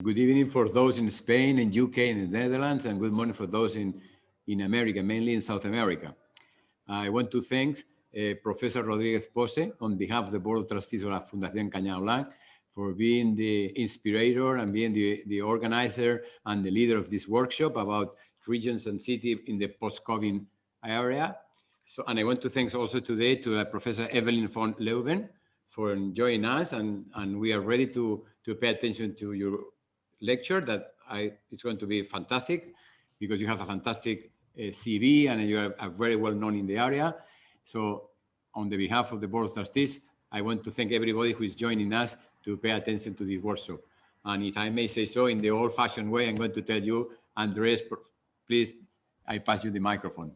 Good evening for those in Spain and UK and the Netherlands, and good morning for those in America, mainly in South America. I want to thank Professor Rodriguez Pose on behalf of the Board of Trustees of la Fundación Cañada Blanch for being the inspirator and being the organizer and the leader of this workshop about regions and cities in the post-COVID area. So, and I want to thank also today to Professor Eveline van Leeuwen for joining us, and we are ready to pay attention to your lecture that it's going to be fantastic because you have a fantastic CV and you are very well known in the area. So on the behalf of the Board of Trustees, I want to thank everybody who is joining us to pay attention to this workshop. And if I may say so, in the old-fashioned way, I'm going to tell you, Andres, please, I pass you the microphone.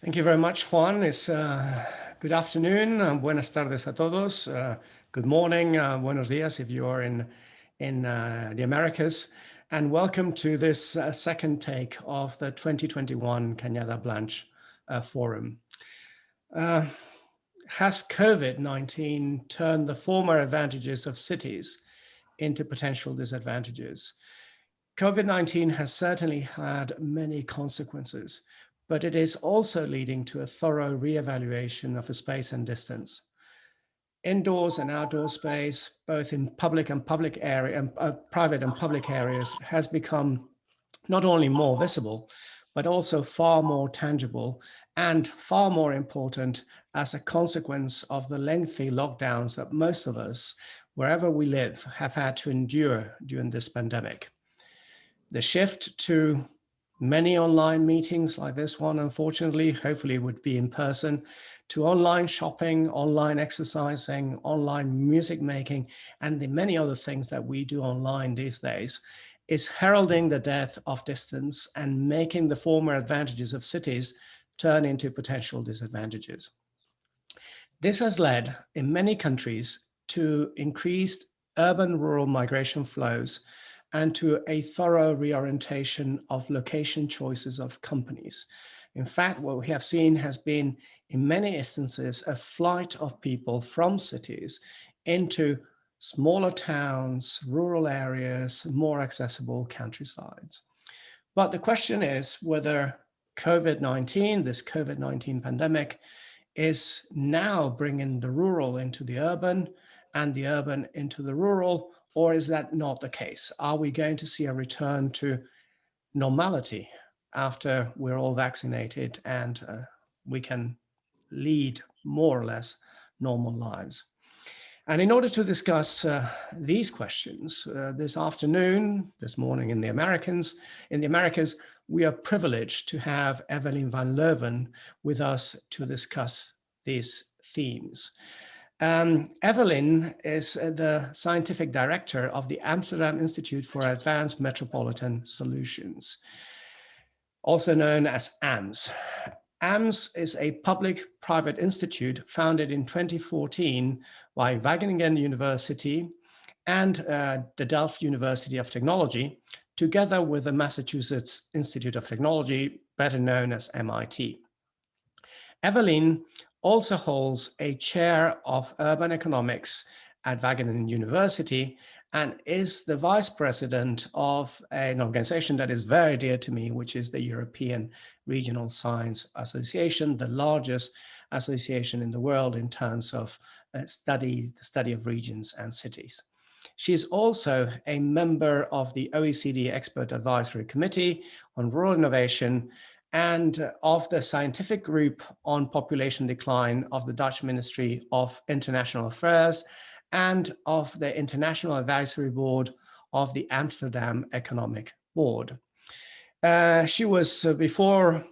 Thank you very much, Juan. It's good afternoon, buenas tardes a todos. Good morning, buenos dias if you are in the Americas. And welcome to this second take of the 2021 Cañada Blanch Forum. Has COVID-19 turned the former advantages of cities into potential disadvantages? COVID-19 has certainly had many consequences, but it is also leading to a thorough re-evaluation of space and distance. Indoors and outdoor space, both in private and public areas, has become not only more visible, but also far more tangible and far more important as a consequence of the lengthy lockdowns that most of us, wherever we live, have had to endure during this pandemic. The shift to many online meetings like this one, unfortunately, hopefully would be in person, to online shopping, online exercising, online music making, and the many other things that we do online these days, is heralding the death of distance and making the former advantages of cities turn into potential disadvantages. This has led in many countries to increased urban-rural migration flows and to a thorough reorientation of location choices of companies. In fact, what we have seen has been, in many instances, a flight of people from cities into smaller towns, rural areas, more accessible countrysides. But the question is whether COVID-19, this COVID-19 pandemic, is now bringing the rural into the urban and the urban into the rural, or is that not the case? Are we going to see a return to normality after we're all vaccinated and we can lead more or less normal lives? And in order to discuss these questions this afternoon, this morning in the Americas, we are privileged to have Eveline van Leeuwen with us to discuss these themes. Eveline is the scientific director of the Amsterdam Institute for Advanced Metropolitan Solutions, also known as AMS. AMS is a public-private institute founded in 2014 by Wageningen University and the Delft University of Technology, together with the Massachusetts Institute of Technology, better known as MIT. Eveline also holds a chair of urban economics at Wageningen University and is the vice president of an organization that is very dear to me, which is the European Regional Science Association, the largest association in the world in terms of the study of regions and cities. She is also a member of the OECD Expert Advisory Committee on Rural Innovation and of the scientific group on population decline of the Dutch Ministry of International Affairs and of the International Advisory Board of the Amsterdam Economic Board. She was, before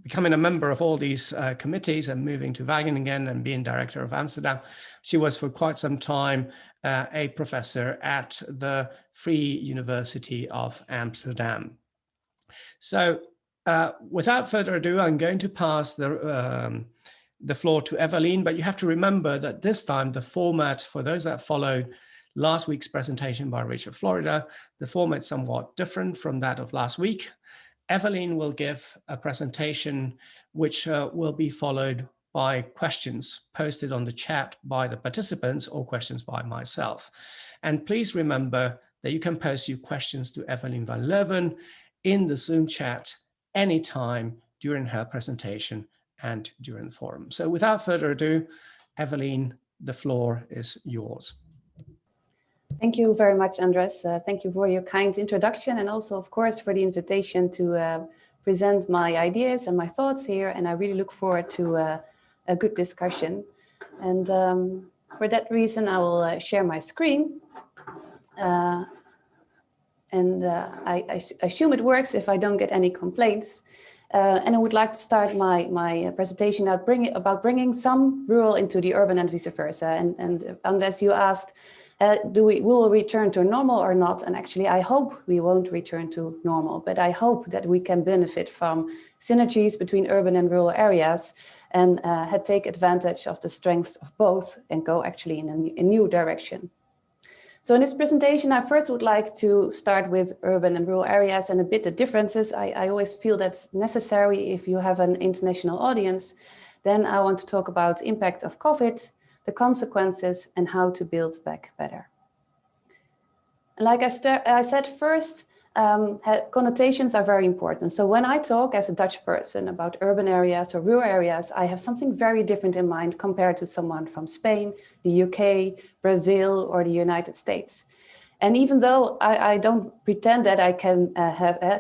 becoming a member of all these committees and moving to Wageningen and being director of Amsterdam, she was for quite some time a professor at the Free University of Amsterdam. So without further ado, I'm going to pass the floor to Eveline, but you have to remember that this time the format, for those that followed last week's presentation by Richard Florida, the format is somewhat different from that of last week. Eveline will give a presentation which will be followed by questions posted on the chat by the participants or questions by myself. And please remember that you can post your questions to Eveline van Leeuwen in the Zoom chat anytime during her presentation and during the forum. So without further ado, Eveline, the floor is yours. Thank you very much, Andres. Thank you for your kind introduction and also, of course, for the invitation to present my ideas and my thoughts here. And I really look forward to a good discussion. And for that reason, I will share my screen. I assume it works if I don't get any complaints. And I would like to start my presentation about bringing some rural into the urban and vice versa. And unless you asked, will we return to normal or not? And actually, I hope we won't return to normal, but I hope that we can benefit from synergies between urban and rural areas and take advantage of the strengths of both and go actually in a new direction. So in this presentation, I first would like to start with urban and rural areas and a bit the differences. I always feel that's necessary if you have an international audience. Then I want to talk about impact of COVID, the consequences, and how to build back better. Like I said first, connotations are very important. So when I talk as a Dutch person about urban areas or rural areas, I have something very different in mind compared to someone from Spain, the UK, Brazil, or the United States. And even though I don't pretend that I can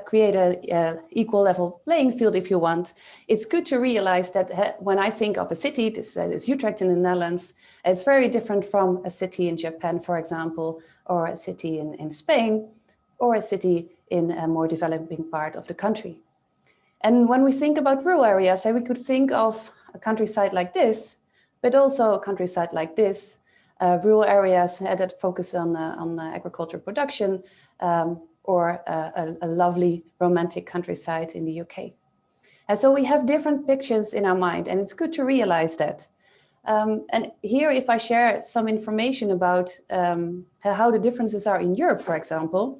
create an equal level playing field, if you want, it's good to realize that when I think of a city, this is Utrecht in the Netherlands, it's very different from a city in Japan, for example, or a city in Spain, or a city in a more developing part of the country. And when we think about rural areas, we could think of a countryside like this, but also a countryside like this, rural areas that focus on agricultural production, or a lovely romantic countryside in the UK. And so we have different pictures in our mind, and it's good to realize that. And here, if I share some information about how the differences are in Europe, for example,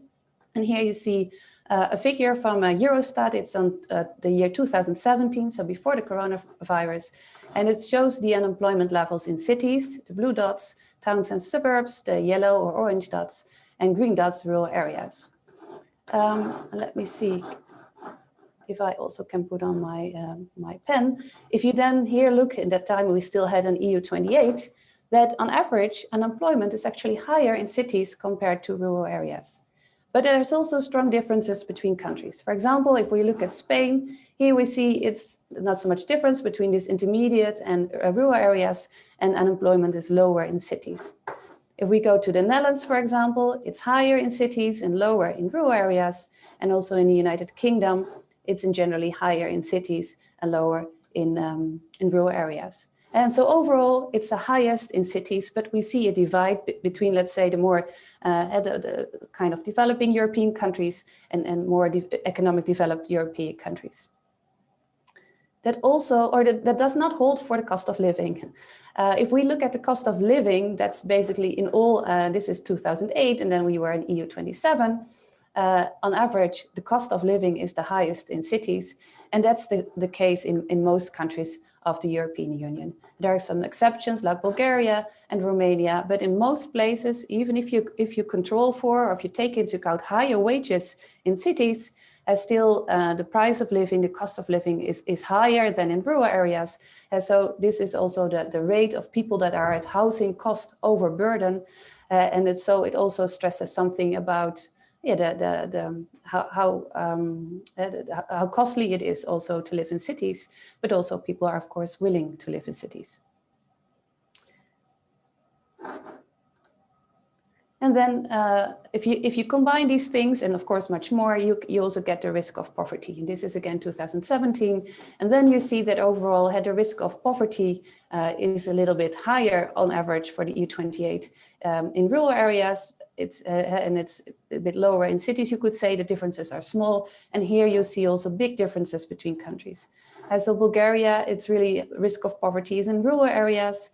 and here you see a figure from Eurostat. It's on the year 2017, so before the coronavirus. And it shows the unemployment levels in cities, the blue dots, towns and suburbs, the yellow or orange dots, and green dots, rural areas. Let me see if I also can put on my pen. If you then here look, at that time we still had an EU 28, that on average, unemployment is actually higher in cities compared to rural areas. But there's also strong differences between countries. For example, if we look at Spain, here we see it's not so much difference between these intermediate and rural areas, and unemployment is lower in cities. If we go to the Netherlands, for example, it's higher in cities and lower in rural areas. And also in the United Kingdom, it's generally higher in cities and lower in rural areas. And so overall, it's the highest in cities, but we see a divide between, let's say, the more the kind of developing European countries and more economic developed European countries. That also, or that does not hold for the cost of living. If we look at the cost of living, that's basically in all, this is 2008, and then we were in EU 27. On average, the cost of living is the highest in cities, and that's the case in most countries of the European Union. There are some exceptions like Bulgaria and Romania, but in most places, even if you control for or if you take into account higher wages in cities, still the price of living, the cost of living is higher than in rural areas. And so this is also the rate of people that are at housing cost overburden. And it also stresses something about how costly it is also to live in cities, but also people are of course willing to live in cities. And then if you combine these things, and of course much more, you also get the risk of poverty. And this is again 2017. And then you see that overall the risk of poverty is a little bit higher on average for the EU 28 in rural areas. And it's a bit lower in cities, you could say. The differences are small. And here you see also big differences between countries. So Bulgaria, it's really risk of poverty is in rural areas.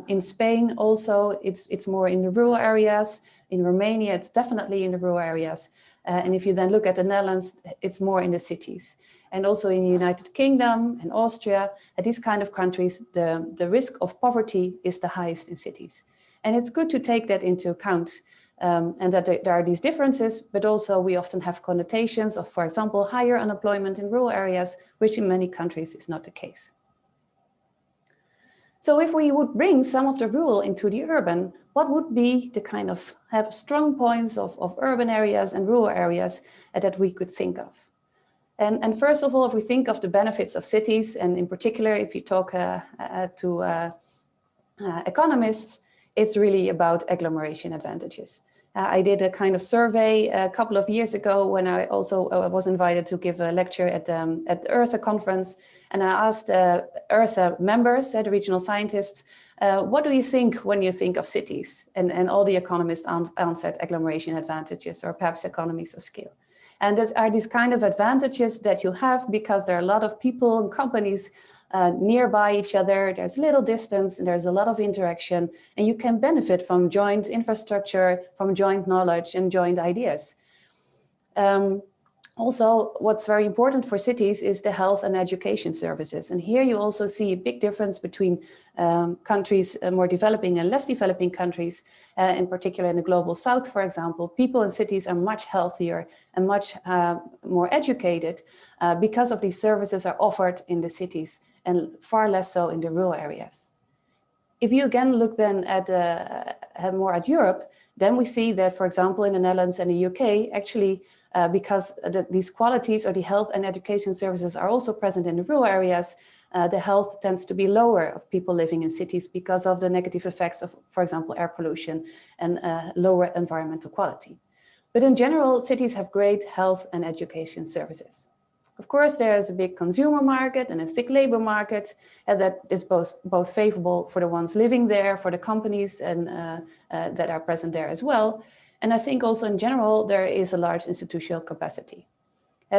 In Spain also, it's more in the rural areas. In Romania, it's definitely in the rural areas. And if you then look at the Netherlands, it's more in the cities. and also in the United Kingdom and Austria, at these kind of countries, the risk of poverty is the highest in cities. And it's good to take that into account, and that there are these differences, but also we often have connotations of, for example, higher unemployment in rural areas, which in many countries is not the case. So if we would bring some of the rural into the urban, what would be the kind of have strong points of urban areas and rural areas that we could think of? And first of all, if we think of the benefits of cities, and in particular, if you talk to economists, it's really about agglomeration advantages. I did a kind of survey a couple of years ago when I also was invited to give a lecture at the URSA conference. And I asked URSA members, the regional scientists, what do you think when you think of cities? And all the economists answered agglomeration advantages, or perhaps economies of scale. And those are these kind of advantages that you have because there are a lot of people and companies nearby each other, there's little distance, and there's a lot of interaction, and you can benefit from joint infrastructure, from joint knowledge and joint ideas. Also, what's very important for cities is the health and education services. And here you also see a big difference between countries, more developing and less developing countries, in particular in the global south, for example. People in cities are much healthier and much more educated because of these services are offered in the cities and far less so in the rural areas. If you again look then at more at Europe, then we see that, for example, in the Netherlands and the UK, actually, because these qualities or the health and education services are also present in the rural areas, the health tends to be lower of people living in cities because of the negative effects of, for example, air pollution and lower environmental quality. But in general, cities have great health and education services. Of course, there's a big consumer market and a thick labor market, and that is both favorable for the ones living there, for the companies and that are present there as well. And I think also in general, there is a large institutional capacity.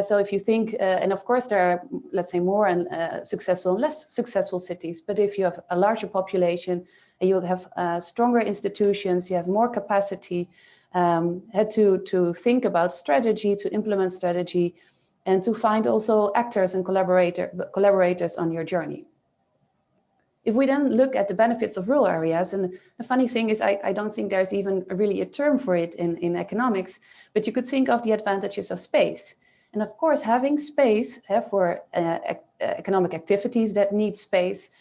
So if you think, and of course there are, let's say, more and successful and less successful cities, but if you have a larger population, and you have stronger institutions, you have more capacity to think about strategy, to implement strategy, and to find also actors and collaborators on your journey. If we then look at the benefits of rural areas, and the funny thing is I don't think there's even really a term for it in economics, but you could think of the advantages of space. And of course, having space for economic activities that need space,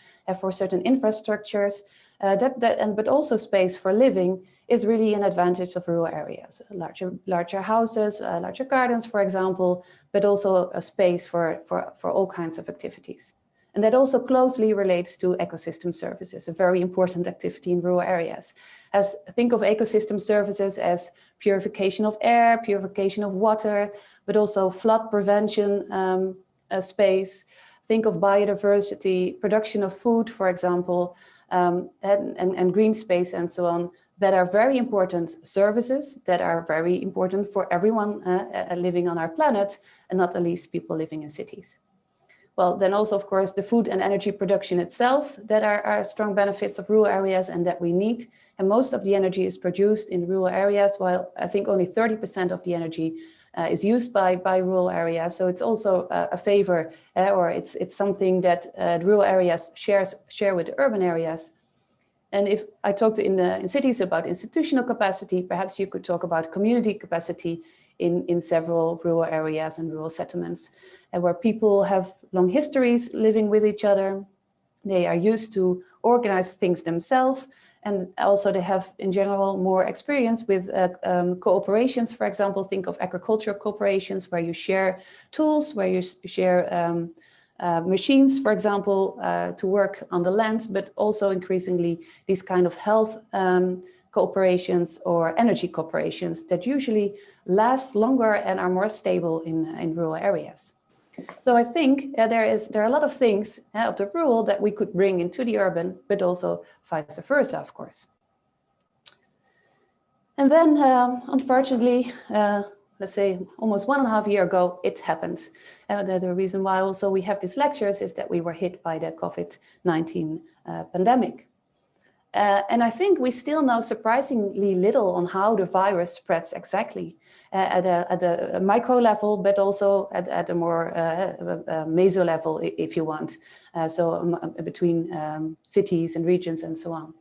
for certain infrastructures, but also space for living is really an advantage of rural areas. Larger houses, larger gardens, for example, but also a space for all kinds of activities. And that also closely relates to ecosystem services, a very important activity in rural areas. Think of ecosystem services as purification of air, purification of water, but also flood prevention space. Think of biodiversity, production of food, for example, and green space and so on, that are very important services that are very important for everyone living on our planet, and not the least people living in cities. Well, then also, of course, the food and energy production itself that are strong benefits of rural areas and that we need. And most of the energy is produced in rural areas, while I think only 30% of the energy is used by rural areas. So it's also a favor, or it's something that rural areas share with the urban areas. And if I talked in cities about institutional capacity, perhaps you could talk about community capacity in several rural areas and rural settlements, and where people have long histories living with each other. They are used to organize things themselves, and also they have in general more experience with cooperations. For example, think of agricultural cooperations where you share tools, where you share machines, for example, to work on the land, but also increasingly these kind of health cooperations or energy cooperations that usually last longer and are more stable in rural areas. So I think there are a lot of things of the rural that we could bring into the urban, but also vice versa, of course. And then, unfortunately, let's say almost 1.5 years ago, it happened. The reason why also we have these lectures is that we were hit by the COVID-19 pandemic. And I think we still know surprisingly little on how the virus spreads exactly at a micro level, but also at a more meso level, if you want. Between cities and regions and so on.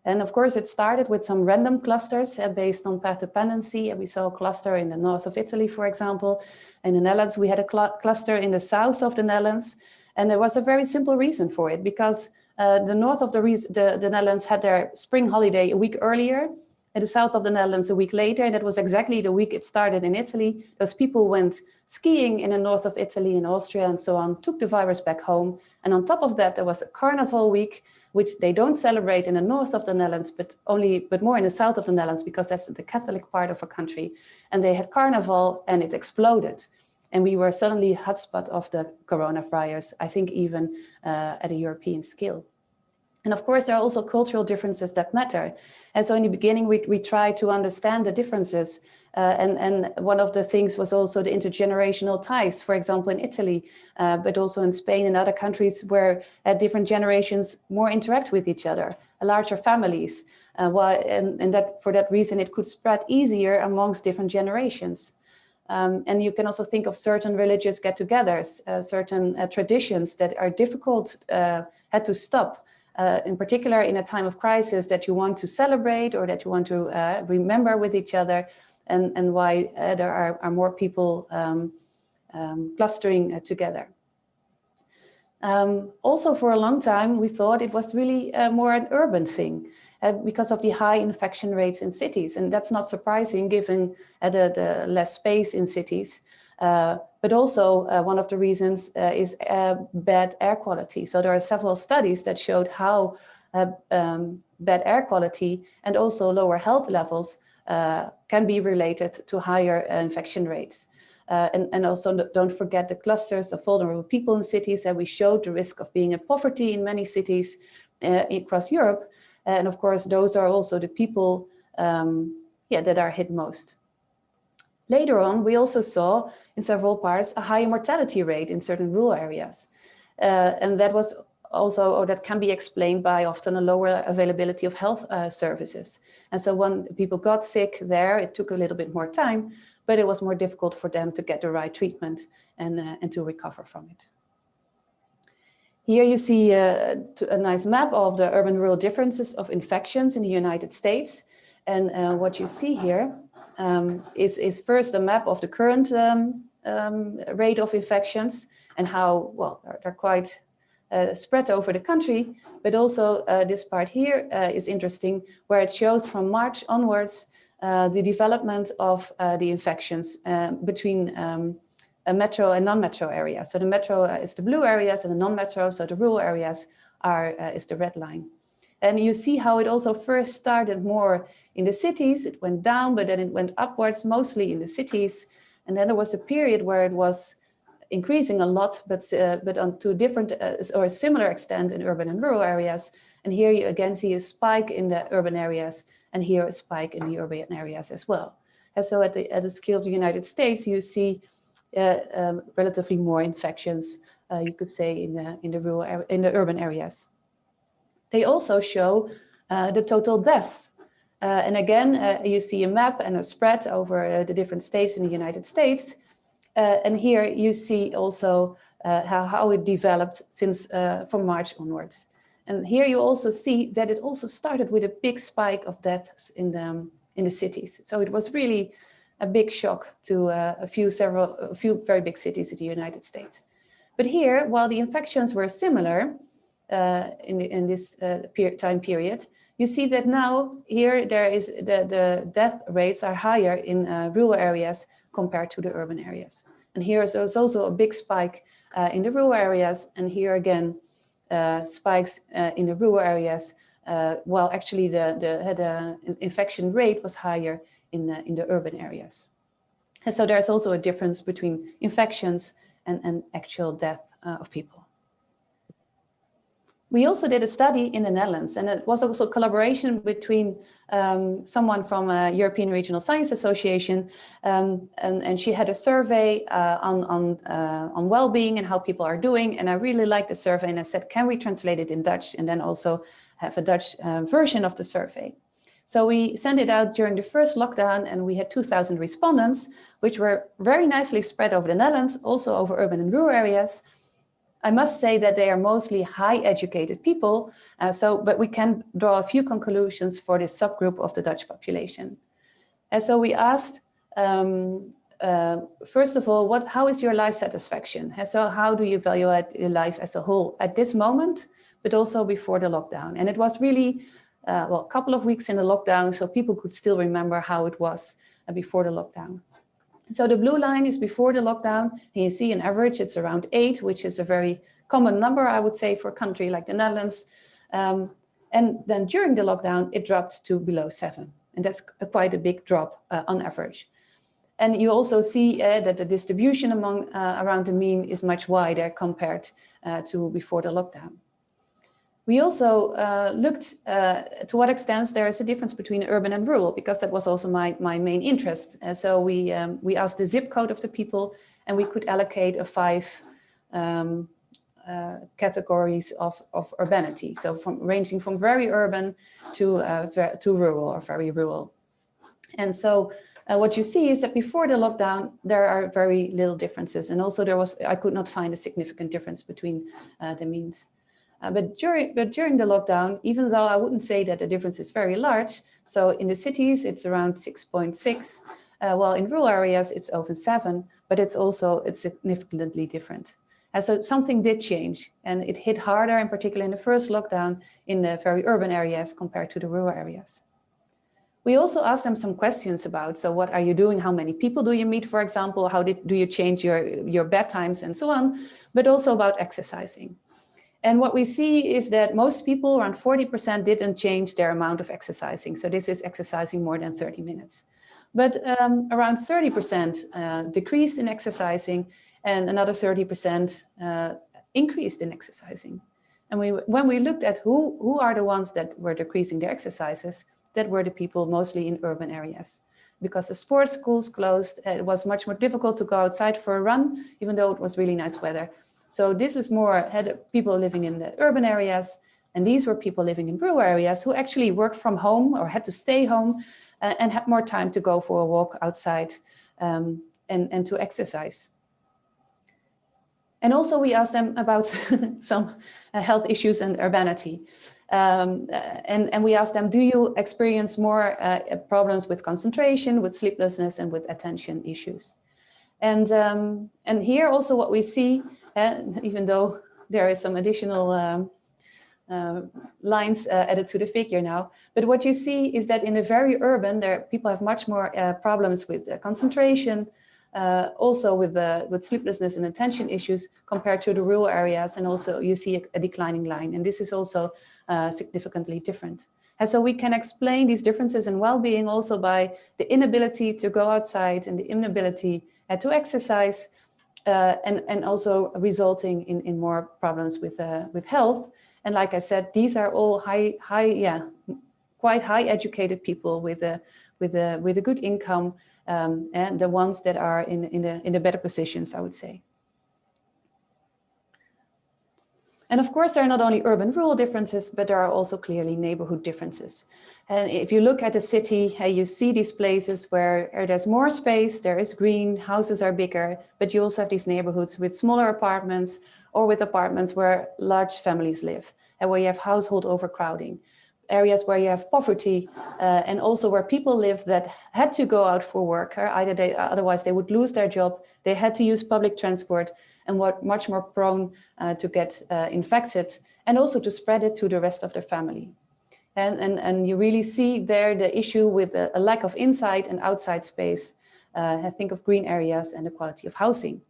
And of course, it started with some random clusters based on path dependency. We saw a cluster in the north of Italy, for example. In the Netherlands, we had a cluster in the south of the Netherlands. And there was a very simple reason for it, because the north of the Netherlands had their spring holiday a week earlier, and the south of the Netherlands a week later. And that was exactly the week it started in Italy. Those people went skiing in the north of Italy and Austria and so on, took the virus back home. And on top of that, there was a carnival week, which they don't celebrate in the north of the Netherlands, but more in the south of the Netherlands, because that's the Catholic part of a country. And they had carnival and it exploded. And we were suddenly hotspot of the coronavirus, I think even at a European scale. And of course, there are also cultural differences that matter. And so in the beginning, we tried to understand the differences. And one of the things was also the intergenerational ties, for example, in Italy, but also in Spain and other countries where different generations more interact with each other, larger families. And that for that reason, it could spread easier amongst different generations. And you can also think of certain religious get-togethers, certain traditions that are difficult, had to stop. In particular, in a time of crisis that you want to celebrate or that you want to remember with each other, and why there are more people clustering together. Also, for a long time, we thought it was really more an urban thing because of the high infection rates in cities. And that's not surprising given the less space in cities. But also one of the reasons is bad air quality. So there are several studies that showed how bad air quality and also lower health levels can be related to higher infection rates. And also don't forget the clusters of vulnerable people in cities, and we showed the risk of being in poverty in many cities across Europe. And of course, those are also the people that are hit most. Later on, we also saw in several parts a higher mortality rate in certain rural areas. And that was also, or that can be explained by often a lower availability of health services. And so when people got sick there, it took a little bit more time, but it was more difficult for them to get the right treatment and to recover from it. Here you see a nice map of the urban-rural differences of infections in the United States. And what you see here is first a map of the current rate of infections and how, well, they're quite spread over the country. But also this part here is interesting, where it shows from March onwards the development of the infections between a metro and non-metro area. So the metro is the blue areas, and the non-metro, so the rural areas, is the red line. And you see how it also first started more in the cities. It went down, but then it went upwards, mostly in the cities. And then there was a period where it was increasing a lot, but on to different or a similar extent in urban and rural areas. And here you again see a spike in the urban areas, and here a spike in the urban areas as well. And so at the scale of the United States, you see relatively more infections, you could say, in the urban areas. They also show the total deaths. And again, you see a map and a spread over the different states in the United States. And here you see also how it developed since from March onwards. And here you also see that it also started with a big spike of deaths in the cities. So it was really a big shock to a few very big cities in the United States. But here, while the infections were similar in this time period, you see that now here there is the death rates are higher in rural areas compared to the urban areas. And here there's also a big spike in the rural areas, and here again spikes in the rural areas, while actually the infection rate was higher in the urban areas. And so there's also a difference between infections and actual death of people. We also did a study in the Netherlands, and it was also a collaboration between someone from a European Regional Science Association, and she had a survey on well-being and how people are doing. And I really liked the survey, and I said, can we translate it in Dutch? And then also have a Dutch version of the survey. So we sent it out during the first lockdown, and we had 2,000 respondents, which were very nicely spread over the Netherlands, also over urban and rural areas. I must say that they are mostly high educated people, but we can draw a few conclusions for this subgroup of the Dutch population. And so we asked, first of all, how is your life satisfaction? And so how do you evaluate your life as a whole at this moment, but also before the lockdown? And it was really, a couple of weeks in the lockdown, so people could still remember how it was before the lockdown. So the blue line is before the lockdown, and you see an average, it's around 8, which is a very common number, I would say, for a country like the Netherlands. And then during the lockdown, it dropped to below 7. And that's quite a big drop on average. And you also see that the distribution around the mean is much wider compared to before the lockdown. We also looked to what extent there is a difference between urban and rural, because that was also my main interest. So we asked the zip code of the people, and we could allocate 5 categories of urbanity. So ranging from very urban to rural or very rural. And so what you see is that before the lockdown, there are very little differences. And also I could not find a significant difference between the means. But during the lockdown, even though I wouldn't say that the difference is very large, so in the cities, it's around 6.6, while in rural areas, it's over 7, but it's significantly different. And so something did change, and it hit harder, in particular in the first lockdown, in the very urban areas compared to the rural areas. We also asked them some questions about, so what are you doing? How many people do you meet, for example? How do you change your bedtimes and so on, but also about exercising. And what we see is that most people, around 40%, didn't change their amount of exercising. So this is exercising more than 30 minutes. But around 30% decreased in exercising, and another 30% increased in exercising. And when we looked at who are the ones that were decreasing their exercises, that were the people mostly in urban areas. Because the sports schools closed, it was much more difficult to go outside for a run, even though it was really nice weather. So this is more had people living in the urban areas, and these were people living in rural areas who actually worked from home or had to stay home and had more time to go for a walk outside and to exercise. And also we asked them about some health issues and urbanity. And we asked them, do you experience more problems with concentration, with sleeplessness, and with attention issues? And here also what we see, even though there is some additional lines added to the figure now, but what you see is that in the very urban, people have much more problems with concentration, also with sleeplessness and attention issues compared to the rural areas, and also you see a declining line, and this is also significantly different. And so we can explain these differences in well-being also by the inability to go outside and the inability to exercise, and also resulting in more problems with health. And like I said, these are all quite high educated people with a good income, and the ones that are in the better positions, I would say. And of course, there are not only urban-rural differences, but there are also clearly neighborhood differences. And if you look at a city, you see these places where there's more space, there is green, houses are bigger, but you also have these neighborhoods with smaller apartments or with apartments where large families live and where you have household overcrowding. Areas where you have poverty and also where people live that had to go out for work, or otherwise they would lose their job, they had to use public transport, and were much more prone to get infected and also to spread it to the rest of their family. And you really see there the issue with a lack of inside and outside space. I think of green areas and the quality of housing.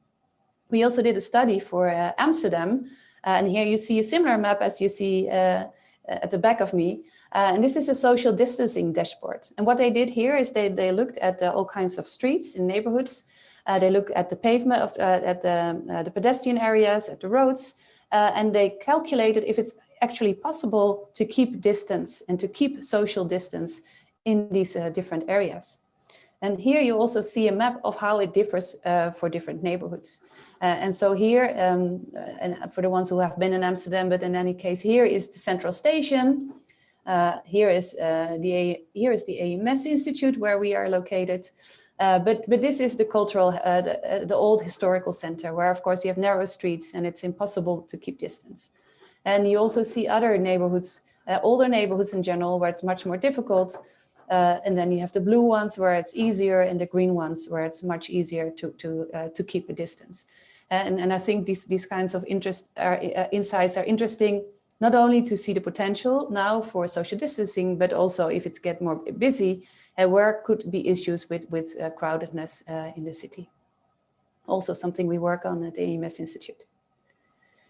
We also did a study for Amsterdam, and here you see a similar map as you see at the back of me. And this is a social distancing dashboard. And what they did here is they looked at all kinds of streets in neighborhoods. They looked at the pavement, at the pedestrian areas, at the roads, and they calculated if it's actually possible to keep distance and to keep social distance in these different areas. And here you also see a map of how it differs for different neighborhoods. And so here, and for the ones who have been in Amsterdam, but in any case, here is the Central Station. Here is the AMS Institute where we are located. But this is the cultural, the old historical center, where of course you have narrow streets and it's impossible to keep distance. And you also see other neighborhoods, older neighborhoods in general, where it's much more difficult. And then you have the blue ones where it's easier, and the green ones where it's much easier to keep a distance. And I think these kinds of insights are interesting, not only to see the potential now for social distancing, but also if it's get more busy, where could be issues with crowdedness in the city. Also something we work on at the AMS Institute.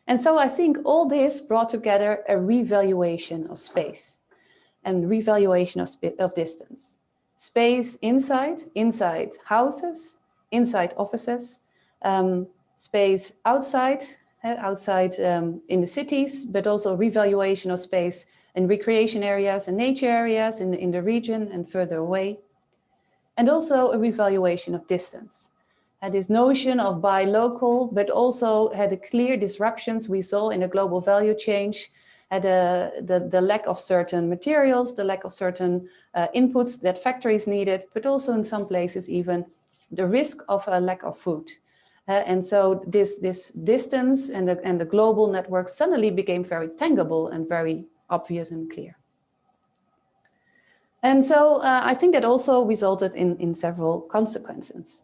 And so I think all this brought together a revaluation of space and revaluation of distance. Space inside houses, inside offices, space outside in the cities, but also revaluation of space in recreation areas and nature areas in the region and further away. And also a revaluation of distance. And this notion of buy local, but also had a clear disruptions we saw in a global value change, had the lack of certain materials, the lack of certain inputs that factories needed, but also in some places even the risk of a lack of food. And so this distance and the global network suddenly became very tangible and very obvious and clear. And so I think that also resulted in several consequences.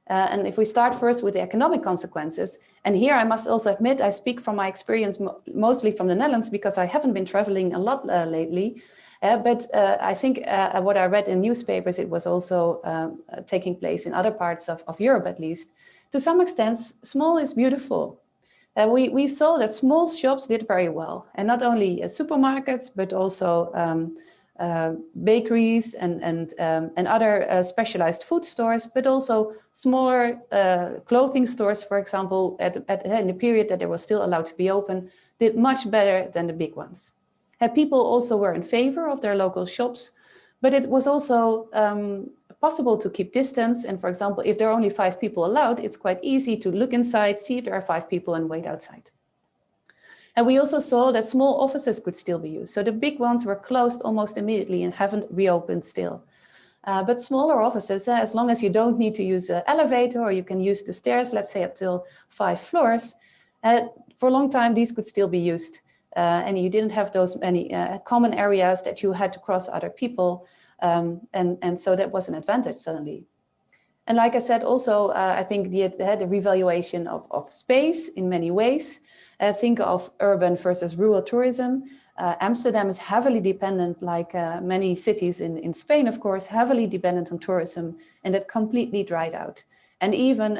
And if we start first with the economic consequences, and here I must also admit, I speak from my experience mostly from the Netherlands because I haven't been traveling a lot lately. But I think what I read in newspapers, it was also taking place in other parts of Europe at least. To some extent, small is beautiful. We saw that small shops did very well, and not only supermarkets, but also bakeries and other specialized food stores, but also smaller clothing stores, for example, in the period that they were still allowed to be open, did much better than the big ones. People also were in favor of their local shops, but it was also possible to keep distance. And for example, if there are only 5 people allowed, it's quite easy to look inside, see if there are 5 people and wait outside. And we also saw that small offices could still be used. So the big ones were closed almost immediately and haven't reopened still. But smaller offices, as long as you don't need to use an elevator or you can use the stairs, let's say up till 5 floors, for a long time, these could still be used. And you didn't have those many common areas that you had to cross other people. And so that was an advantage suddenly. And like I said, also, I think the revaluation of space in many ways. Think of urban versus rural tourism. Amsterdam is heavily dependent, like many cities in Spain, of course, heavily dependent on tourism, and that completely dried out. And even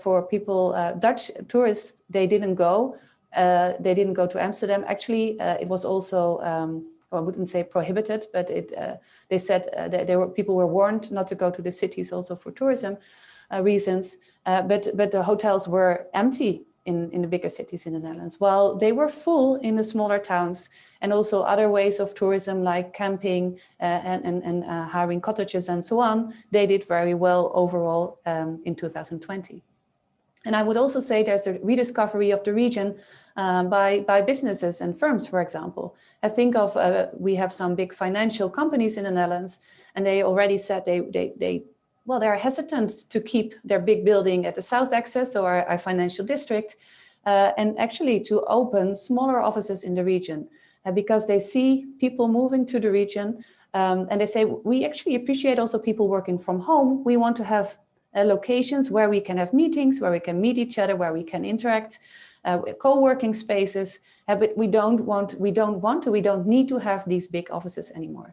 for people, Dutch tourists, they didn't go to Amsterdam. Actually, it was also, I wouldn't say prohibited, but they said that people were warned not to go to the cities also for tourism reasons. But the hotels were empty in the bigger cities in the Netherlands, while they were full in the smaller towns, and also other ways of tourism like camping and hiring cottages and so on. They did very well overall in 2020. And I would also say there's a rediscovery of the region by businesses and firms, for example. I think of, we have some big financial companies in the Netherlands, and they already said they're hesitant to keep their big building at the South Axis or our financial district, and actually to open smaller offices in the region because they see people moving to the region, and they say, we actually appreciate also people working from home. We want to have locations where we can have meetings, where we can meet each other, where we can interact, co-working spaces, but we don't need to have these big offices anymore.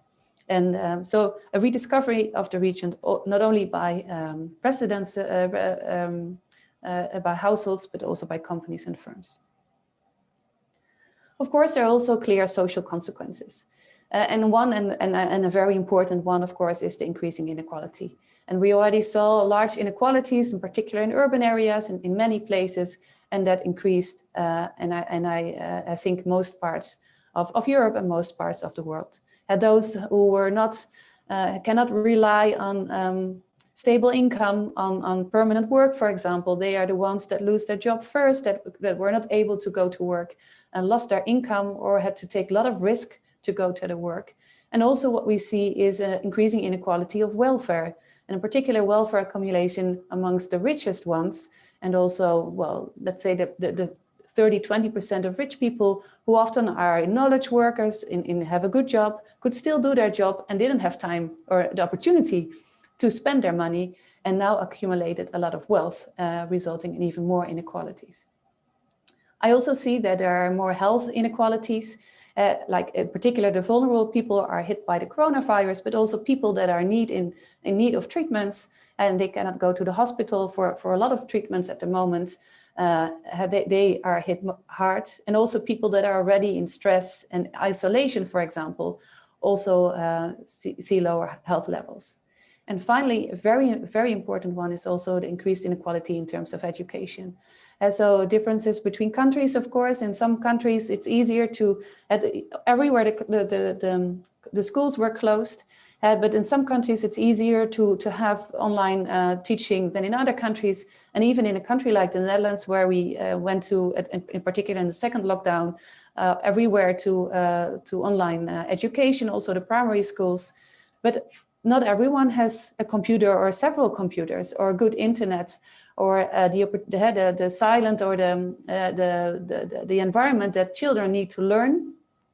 And so a rediscovery of the region, not only by residents, by households, but also by companies and firms. Of course, there are also clear social consequences. And a very important one, of course, is the increasing inequality. And we already saw large inequalities, in particular in urban areas and in many places, and that increased, I think most parts of Europe and most parts of the world. Those who were not cannot rely on stable income, on permanent work, for example. They are the ones that lose their job first, that were not able to go to work and lost their income or had to take a lot of risk to go to the work. And also what we see is an increasing inequality of welfare, and in particular welfare accumulation amongst the richest ones. And also, well, let's say the 30-20% of rich people who often are knowledge workers, have a good job, could still do their job and didn't have time or the opportunity to spend their money, and now accumulated a lot of wealth, resulting in even more inequalities. I also see that there are more health inequalities, like in particular the vulnerable people are hit by the coronavirus, but also people that are in need of treatments, and they cannot go to the hospital for a lot of treatments at the moment. They are hit hard, and also people that are already in stress and isolation, for example, also see lower health levels. And finally, a very, very important one is also the increased inequality in terms of education. So differences between countries, of course. In some countries, it's easier to, everywhere the schools were closed, but in some countries, it's easier to have online teaching than in other countries. And even in a country like the Netherlands, where we went to, in particular in the second lockdown, everywhere to online education, also the primary schools. But not everyone has a computer or several computers or good internet, or the silent or the environment that children need to learn,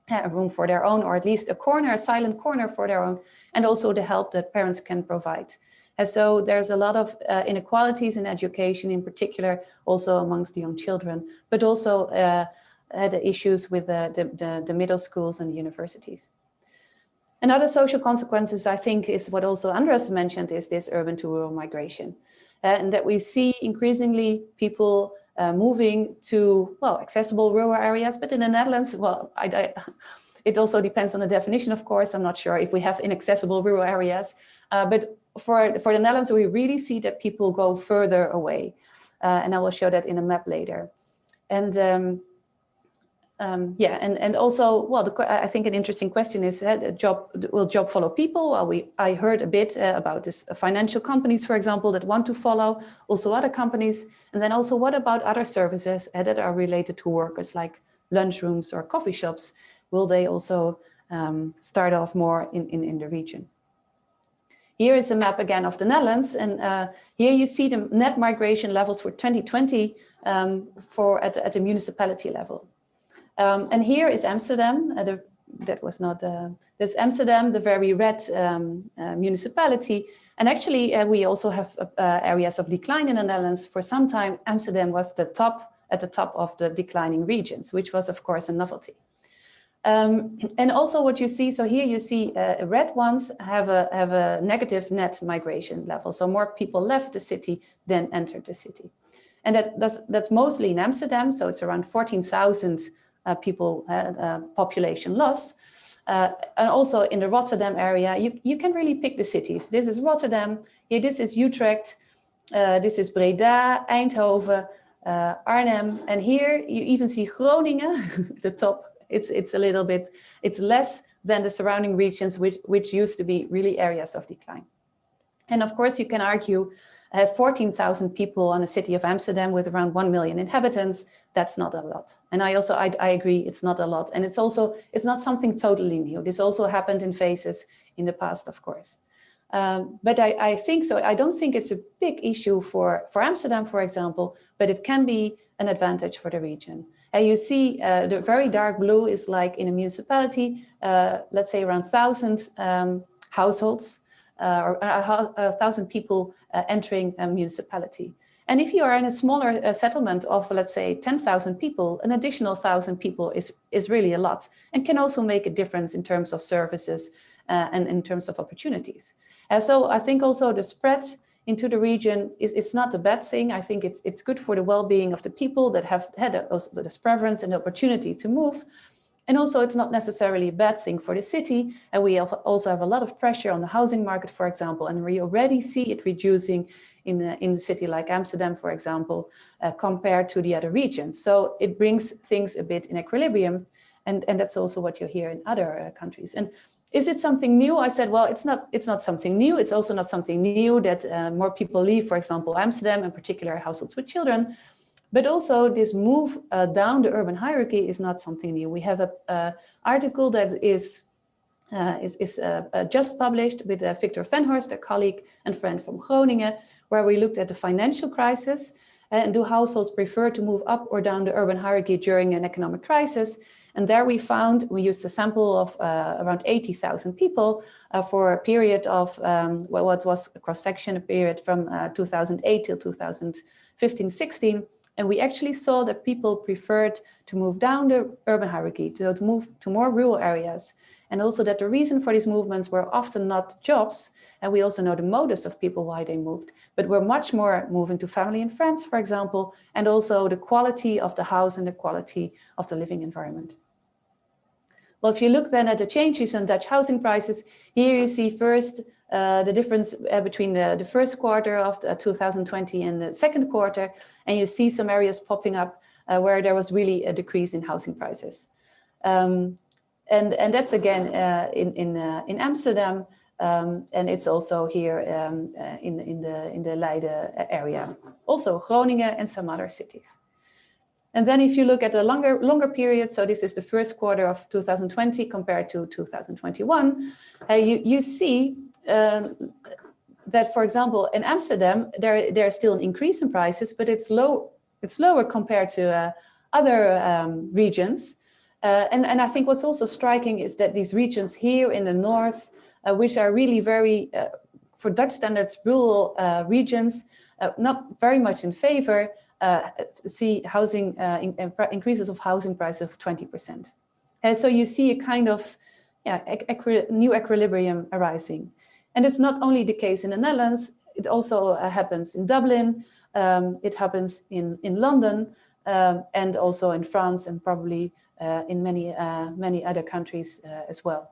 a room for their own, or at least a silent corner for their own, and also the help that parents can provide. And so there's a lot of inequalities in education, in particular also amongst the young children, but also the issues with the middle schools and universities. Another social consequences, I think, is what also Andres mentioned, is this urban to rural migration. And that we see increasingly people moving to, well, accessible rural areas, but in the Netherlands, well, it also depends on the definition, of course. I'm not sure if we have inaccessible rural areas, but for the Netherlands, we really see that people go further away. And I will show that in a map later. And and also, well, I think an interesting question is, will job follow people? Well, I heard a bit about this financial companies, for example, that want to follow, also other companies. And then also, what about other services that are related to workers, like lunchrooms or coffee shops? Will they also start off more in the region? Here is a map again of the Netherlands. And here you see the net migration levels for 2020 at the municipality level. And here is Amsterdam. This Amsterdam, the very red municipality. And actually, we also have areas of decline in the Netherlands. For some time, Amsterdam was at the top of the declining regions, which was, of course, a novelty. And also what you see, so here you see red ones have a negative net migration level. So more people left the city than entered the city. And that's mostly in Amsterdam. So it's around 14,000 people population loss. And also in the Rotterdam area, you can really pick the cities. This is Rotterdam, here this is Utrecht, this is Breda, Eindhoven, Arnhem, and here you even see Groningen, the top. It's a little bit, it's less than the surrounding regions, which used to be really areas of decline. And of course, you can argue 14,000 people on a city of Amsterdam with around 1 million inhabitants, that's not a lot. And I agree, it's not a lot. And it's not something totally new. This also happened in phases in the past, of course. But I think so. I don't think it's a big issue for Amsterdam, for example, but it can be an advantage for the region. And you see the very dark blue is like in a municipality, let's say around 1,000 households or 1,000 people entering a municipality. And if you are in a smaller settlement of, let's say, 10,000 people, an additional 1,000 people is really a lot and can also make a difference in terms of services and in terms of opportunities. And so I think also the spread into the region it's not a bad thing. I think it's good for the well-being of the people that have had this preference and the opportunity to move. And also it's not necessarily a bad thing for the city. And we also have a lot of pressure on the housing market, for example, and we already see it reducing in a city like Amsterdam, for example, compared to the other regions. So it brings things a bit in equilibrium. And that's also what you hear in other countries. And Is it something new? I said, well, it's not something new. It's also not something new that more people leave, for example, Amsterdam, in particular households with children. But also this move down the urban hierarchy is not something new. We have an article that is just published with Victor Venhorst, a colleague and friend from Groningen, where we looked at the financial crisis and do households prefer to move up or down the urban hierarchy during an economic crisis. And there we used a sample of around 80,000 people for a period of, what was a cross-section, a period from 2008 till 2015-16. And we actually saw that people preferred to move down the urban hierarchy, to move to more rural areas. And also that the reason for these movements were often not jobs. And we also know the motives of people why they moved, but we're much more moving to family and friends, for example, and also the quality of the house and the quality of the living environment. Well, if you look then at the changes in Dutch housing prices, here you see first the difference between the first quarter of 2020 and the second quarter, and you see some areas popping up where there was really a decrease in housing prices. And that's again in Amsterdam, and it's also here in the Leiden area, also Groningen and some other cities. And then if you look at the longer period, so this is the first quarter of 2020 compared to 2021, you see that, for example, in Amsterdam, there's still an increase in prices, but it's lower compared to other regions. And I think what's also striking is that these regions here in the north, which are really very, for Dutch standards, rural regions, not very much in favor, see housing increases of housing price of 20%. And so you see a kind of new equilibrium arising. And it's not only the case in the Netherlands, it also happens in Dublin, it happens in London, and also in France, and probably in many other countries as well.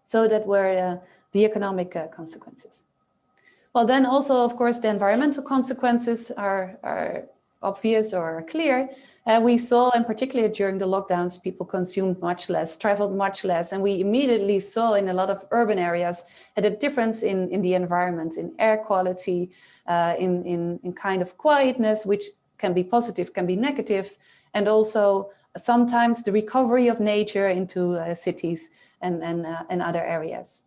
So that were the economic consequences. Well, then also, of course, the environmental consequences are obvious or clear. We saw, in particular during the lockdowns, people consumed much less, traveled much less, and we immediately saw in a lot of urban areas a difference in the environment, in air quality, in kind of quietness, which can be positive, can be negative, and also sometimes the recovery of nature into cities and other areas.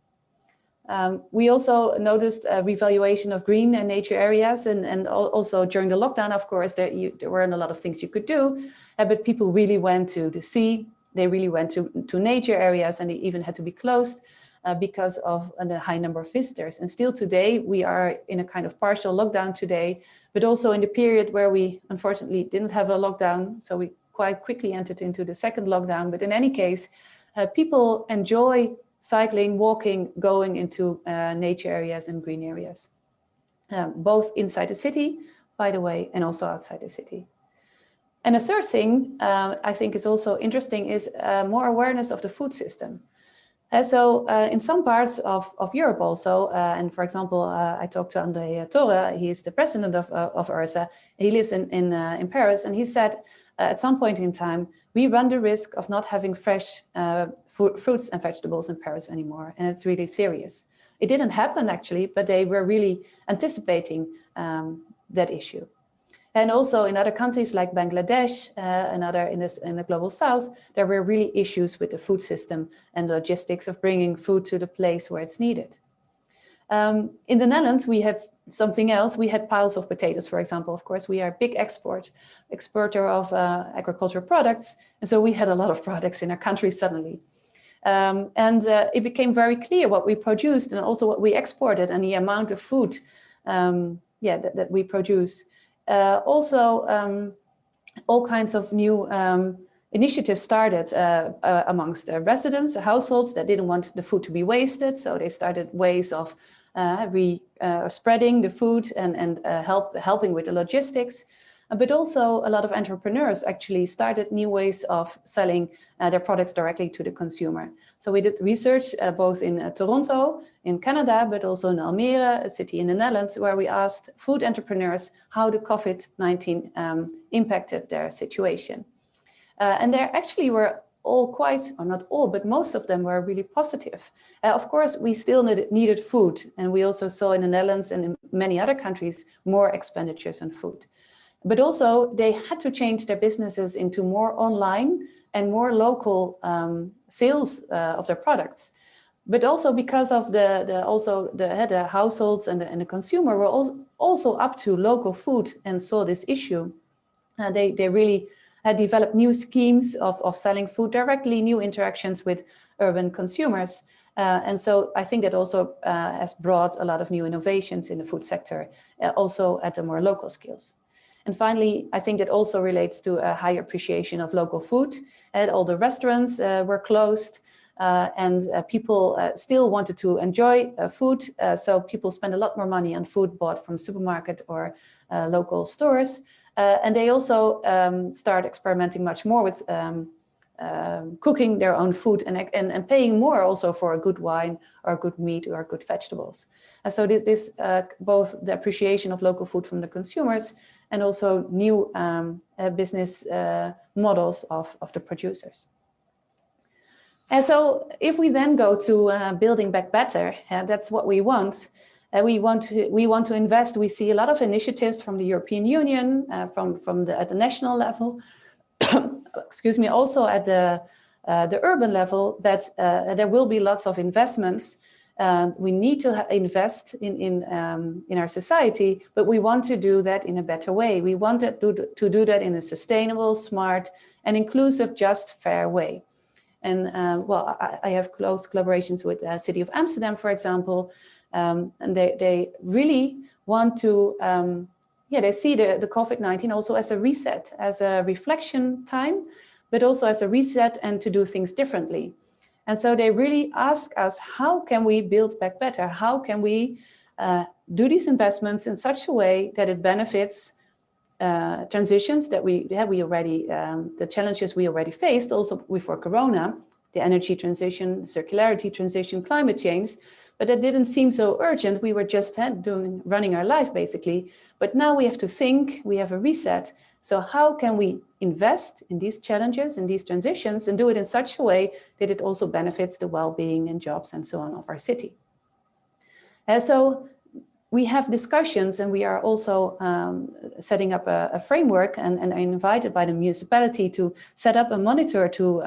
We also noticed a revaluation of green and nature areas, and also during the lockdown, of course, there weren't a lot of things you could do, but people really went to the sea, they really went to nature areas, and they even had to be closed because of the high number of visitors. And still today, we are in a kind of partial lockdown today, but also in the period where we unfortunately didn't have a lockdown, so we quite quickly entered into the second lockdown. But in any case, people enjoy cycling, walking, going into nature areas and green areas, both inside the city, by the way, and also outside the city. And a third thing I think is also interesting is more awareness of the food system. So in some parts of Europe also, and for example, I talked to André Torre, he is the president of URSA, he lives in Paris, and he said at some point in time, we run the risk of not having fresh fruits and vegetables in Paris anymore, and it's really serious. It didn't happen actually, but they were really anticipating that issue. And also in other countries like Bangladesh and other in the global south, there were really issues with the food system and the logistics of bringing food to the place where it's needed. In the Netherlands, we had something else. We had piles of potatoes, for example. Of course, we are a big exporter of agricultural products. And so we had a lot of products in our country suddenly. And it became very clear what we produced and also what we exported and the amount of food that we produce. All kinds of new initiatives started amongst residents, households that didn't want the food to be wasted. So they started ways of spreading the food and helping with the logistics. But also a lot of entrepreneurs actually started new ways of selling their products directly to the consumer. So we did research both in Toronto, in Canada, but also in Almere, a city in the Netherlands, where we asked food entrepreneurs how the COVID-19 impacted their situation. And there actually were all quite, or not all, but most of them were really positive. Of course, we still needed food, and we also saw in the Netherlands and in many other countries more expenditures on food. But also they had to change their businesses into more online and more local sales of their products. But also because of the households and the consumer were also up to local food and saw this issue. They really had developed new schemes of selling food directly, new interactions with urban consumers. And so I think that also has brought a lot of new innovations in the food sector, also at the more local scales. And finally, I think that also relates to a higher appreciation of local food. And all the restaurants were closed, and people still wanted to enjoy food. So people spend a lot more money on food bought from supermarket or local stores. And they also start experimenting much more with cooking their own food and paying more also for a good wine or good meat or good vegetables. And so this both the appreciation of local food from the consumers and also new business models of the producers. And so if we then go to building back better, that's what we want. We want to invest. We see a lot of initiatives from the European Union, at the national level, excuse me, also at the urban level, that there will be lots of investments. We need to invest in our society, but we want to do that in a better way. We want to do that in a sustainable, smart, and inclusive, just, fair way. And well, I have close collaborations with the City of Amsterdam, for example, and they really want to, they see the COVID-19 also as a reset, as a reflection time, but also as a reset and to do things differently. And so they really ask us, how can we build back better? How can we do these investments in such a way that it benefits transitions that we already, the challenges we already faced also before Corona, the energy transition, circularity transition, climate change, but that didn't seem so urgent. We were just running our life basically, but now we have to think, we have a reset. So how can we invest in these challenges and these transitions and do it in such a way that it also benefits the well-being and jobs and so on of our city? And so we have discussions, and we are also setting up a framework and are invited by the municipality to set up a monitor to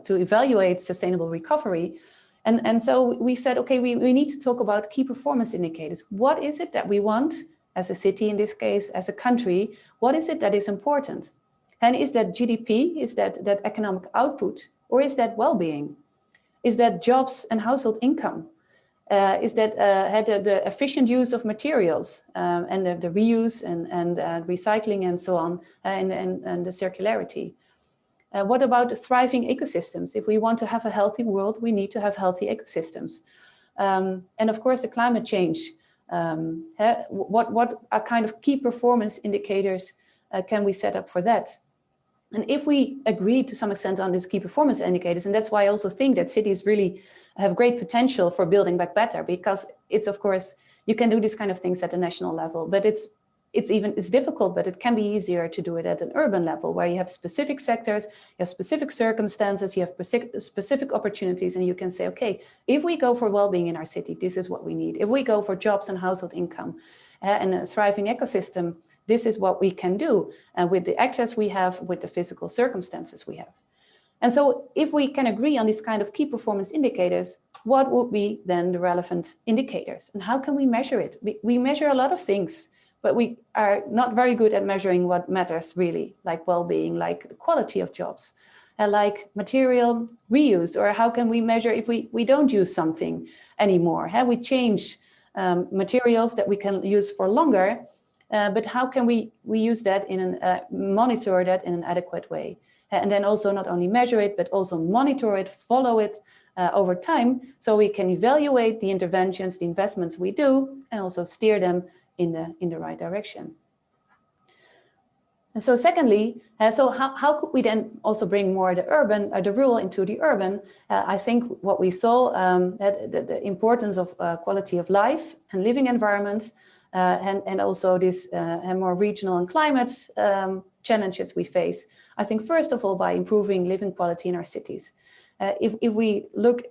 evaluate sustainable recovery. And so we said, okay, we need to talk about key performance indicators. What is it that we want as a city, in this case, as a country? What is it that is important? And is that GDP? Is that economic output? Or is that well-being? Is that jobs and household income? Is that the efficient use of materials and the reuse and recycling and so on, and the circularity? What about thriving ecosystems? If we want to have a healthy world, we need to have healthy ecosystems. And of course, the climate change. What are kind of key performance indicators can we set up for that? And if we agree to some extent on these key performance indicators, and that's why I also think that cities really have great potential for building back better, because it's, of course, you can do these kind of things at the national level, but it's difficult, but it can be easier to do it at an urban level where you have specific sectors, you have specific circumstances, you have specific opportunities, and you can say, okay, if we go for well-being in our city, this is what we need. If we go for jobs and household income and a thriving ecosystem, this is what we can do with the access we have, with the physical circumstances we have. And so if we can agree on these kind of key performance indicators, what would be then the relevant indicators? And how can we measure it? We measure a lot of things, but we are not very good at measuring what matters really, like well-being, like the quality of jobs, like material reuse, or how can we measure if we don't use something anymore? How we change materials that we can use for longer, but how can we use that monitor that in an adequate way? And then also not only measure it, but also monitor it, follow it over time, so we can evaluate the interventions, the investments we do, and also steer them in the right direction. And so secondly, so how could we then also bring more the rural into the urban? I think what we saw, that the importance of quality of life and living environments, and also this more regional and climate challenges we face, I think first of all by improving living quality in our cities. If we look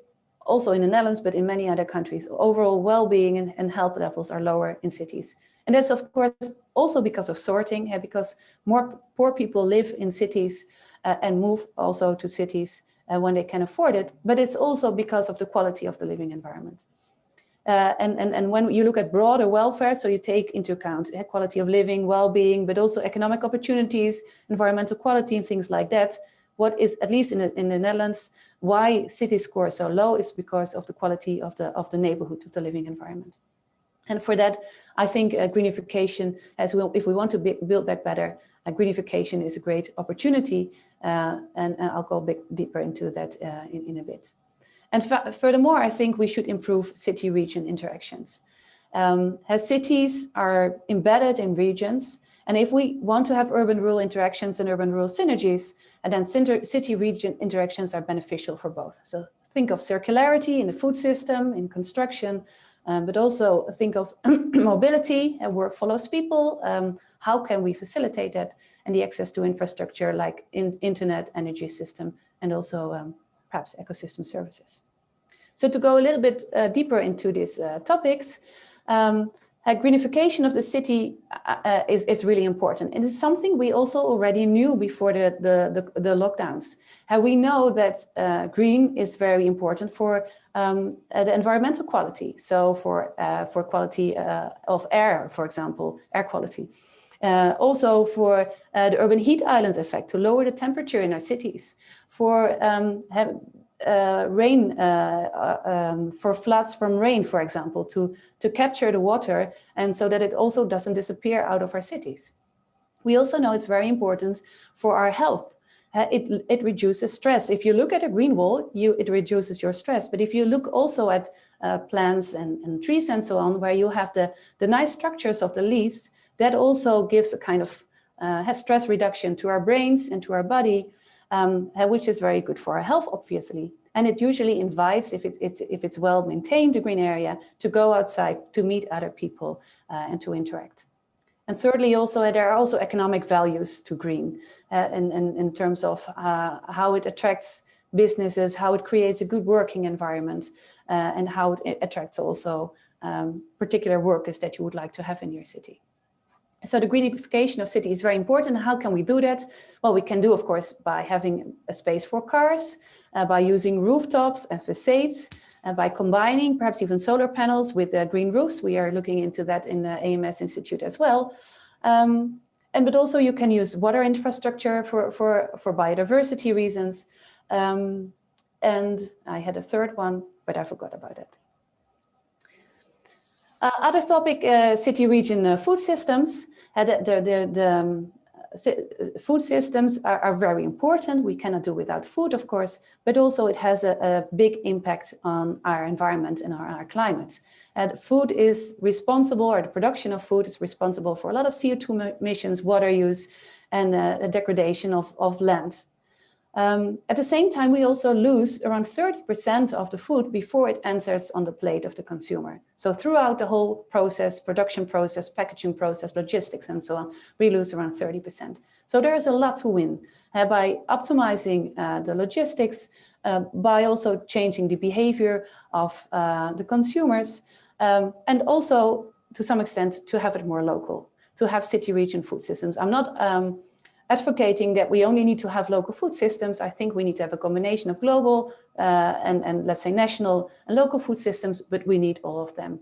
also in the Netherlands, but in many other countries, overall well-being and health levels are lower in cities. And that's of course also because of sorting, because more poor people live in cities and move also to cities when they can afford it, but it's also because of the quality of the living environment. And when you look at broader welfare, so you take into account quality of living, well-being, but also economic opportunities, environmental quality and things like that, what is, at least in the Netherlands, why cities score so low is because of the quality of the neighborhood, of the living environment. And for that, I think greenification, if we want to build back better, greenification is a great opportunity, and I'll go a bit deeper into that in a bit. And furthermore, I think we should improve city-region interactions. As cities are embedded in regions, and if we want to have urban-rural interactions and urban-rural synergies, and then city-region interactions are beneficial for both. So think of circularity in the food system, in construction, but also think of mobility, and work follows people. How can we facilitate that? And the access to infrastructure like internet, energy system, and also perhaps ecosystem services. So to go a little bit deeper into these topics, greenification of the city is really important. And it's something we also already knew before the lockdowns. We know that green is very important for the environmental quality. So for quality of air, for example, air quality. Also for the urban heat island effect, to lower the temperature in our cities. For rain, for floods from rain, for example, to capture the water, and so that it also doesn't disappear out of our cities. We also know it's very important for our health. It reduces stress. If you look at a green wall, it reduces your stress. But if you look also at plants and trees and so on, where you have the nice structures of the leaves, that also gives a kind of stress reduction to our brains and to our body, which is very good for our health, obviously. And it usually invites, if it's well maintained, the green area, to go outside, to meet other people and to interact. And thirdly, also there are also economic values to green in terms of how it attracts businesses, how it creates a good working environment, and how it attracts also particular workers that you would like to have in your city. So the greenification of city is very important. How can we do that? Well, we can do, of course, by having a space for cars, by using rooftops and facades, by combining perhaps even solar panels with green roofs. We are looking into that in the AMS Institute as well. But also you can use water infrastructure for biodiversity reasons. And I had a third one, but I forgot about it. Other topic, city region food systems. Food systems are very important. We cannot do without food, of course, but also it has a big impact on our environment and our climate. And food is responsible, or the production of food is responsible for a lot of CO2 emissions, water use, and the degradation of land. At the same time, we also lose around 30% of the food before it enters on the plate of the consumer. So throughout the whole process, production process, packaging process, logistics, and so on, we lose around 30%. So there is a lot to win by optimizing the logistics, by also changing the behavior of the consumers, and also to some extent to have it more local, to have city region food systems. I'm not advocating that we only need to have local food systems. I think we need to have a combination of global and let's say national and local food systems, but we need all of them.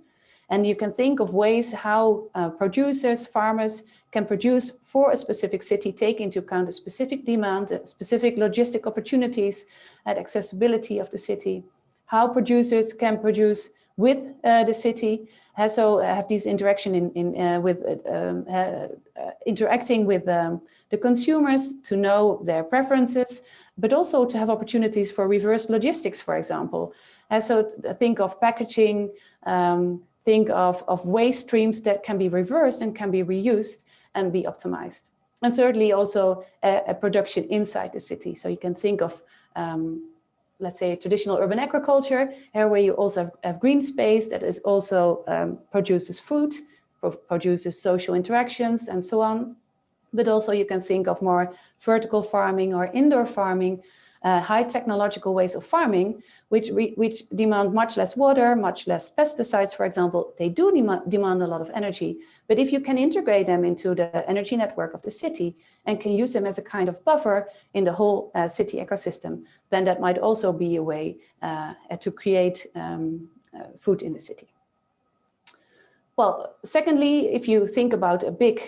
And you can think of ways how producers, farmers can produce for a specific city, take into account a specific demand, specific logistic opportunities and accessibility of the city, how producers can produce with the city, so have these interaction interacting with the consumers to know their preferences, but also to have opportunities for reverse logistics, for example. So think of packaging, think of waste streams that can be reversed and can be reused and be optimized. And thirdly, also a production inside the city. So you can think of let's say traditional urban agriculture, where you also have green space that is also produces food, produces social interactions and so on. But also you can think of more vertical farming or indoor farming, high technological ways of farming, which demand much less water, much less pesticides, for example. They do demand a lot of energy, but if you can integrate them into the energy network of the city and can use them as a kind of buffer in the whole city ecosystem, then that might also be a way to create food in the city. Well, secondly, if you think about a big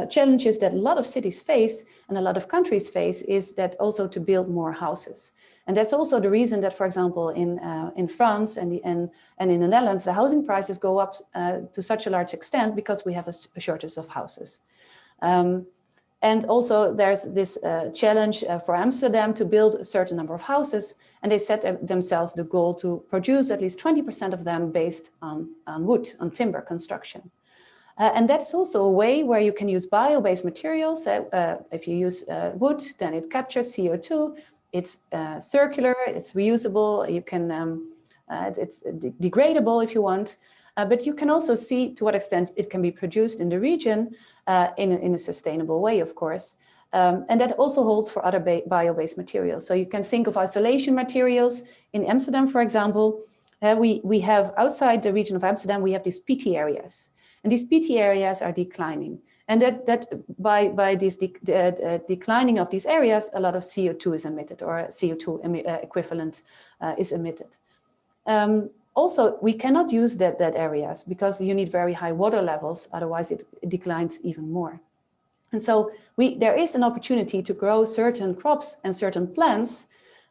challenges that a lot of cities face and a lot of countries face, is that also to build more houses. And that's also the reason that, for example, in France and in the Netherlands, the housing prices go up to such a large extent because we have a shortage of houses. And also there's this challenge for Amsterdam to build a certain number of houses, and they set themselves the goal to produce at least 20% of them based on wood, on timber construction. And that's also a way where you can use bio-based materials. If you use wood, then it captures CO2, it's circular, it's reusable, you can, it's degradable if you want. But you can also see to what extent it can be produced in the region in a sustainable way, of course. And that also holds for other bio-based materials. So you can think of isolation materials. In Amsterdam, for example, we have outside the region of Amsterdam, we have these PT areas. And these PT areas are declining. And that by this declining of these areas, a lot of CO2 is emitted, or CO2 equivalent is emitted. Also, we cannot use that areas because you need very high water levels, otherwise it declines even more. And so there is an opportunity to grow certain crops and certain plants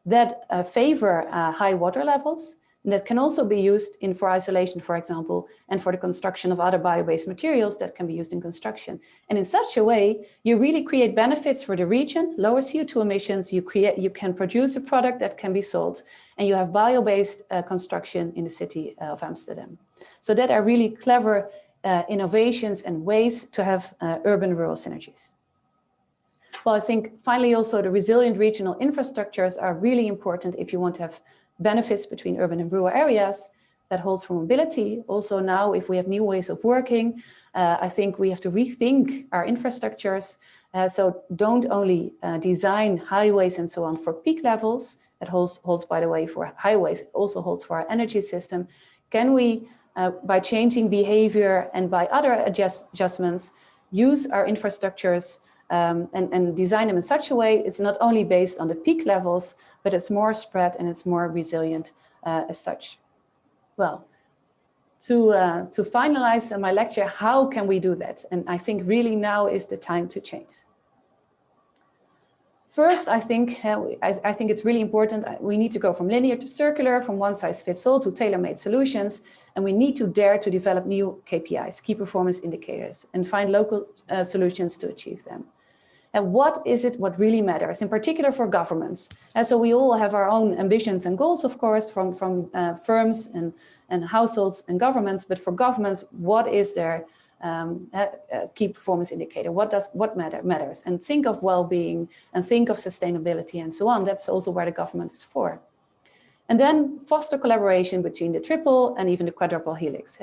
that favor high water levels, and that can also be used for isolation, for example, and for the construction of other bio-based materials that can be used in construction. And in such a way, you really create benefits for the region, lower CO2 emissions, you can produce a product that can be sold, and you have bio-based construction in the city of Amsterdam. So that are really clever innovations and ways to have urban-rural synergies. Well, I think finally also the resilient regional infrastructures are really important if you want to have benefits between urban and rural areas. That holds for mobility. Also now, if we have new ways of working, I think we have to rethink our infrastructures. So don't only design highways and so on for peak levels. That holds, by the way, for highways, it also holds for our energy system. Can we, by changing behavior and by other adjustments, use our infrastructures and design them in such a way it's not only based on the peak levels, but it's more spread and it's more resilient as such. Well, to finalize my lecture, how can we do that? And I think really now is the time to change. First, I think it's really important. We need to go from linear to circular, from one size fits all to tailor-made solutions. And we need to dare to develop new KPIs, key performance indicators, and find local solutions to achieve them. And what is it what really matters, in particular for governments? And so we all have our own ambitions and goals, of course, from firms and households and governments. But for governments, what is their key performance indicator? What matters? And think of well-being and think of sustainability and so on. That's also where the government is for. And then foster collaboration between the triple and even the quadruple helix.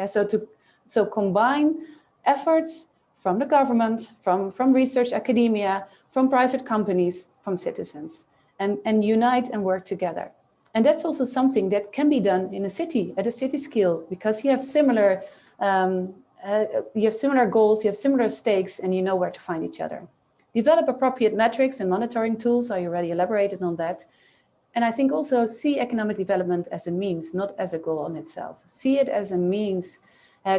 So combine efforts from the government, from research academia, from private companies, from citizens, and unite and work together. And that's also something that can be done in a city, at a city scale, because you have similar goals, you have similar stakes, and you know where to find each other. Develop appropriate metrics and monitoring tools. I already elaborated on that. And I think also see economic development as a means, not as a goal in itself. See it as a means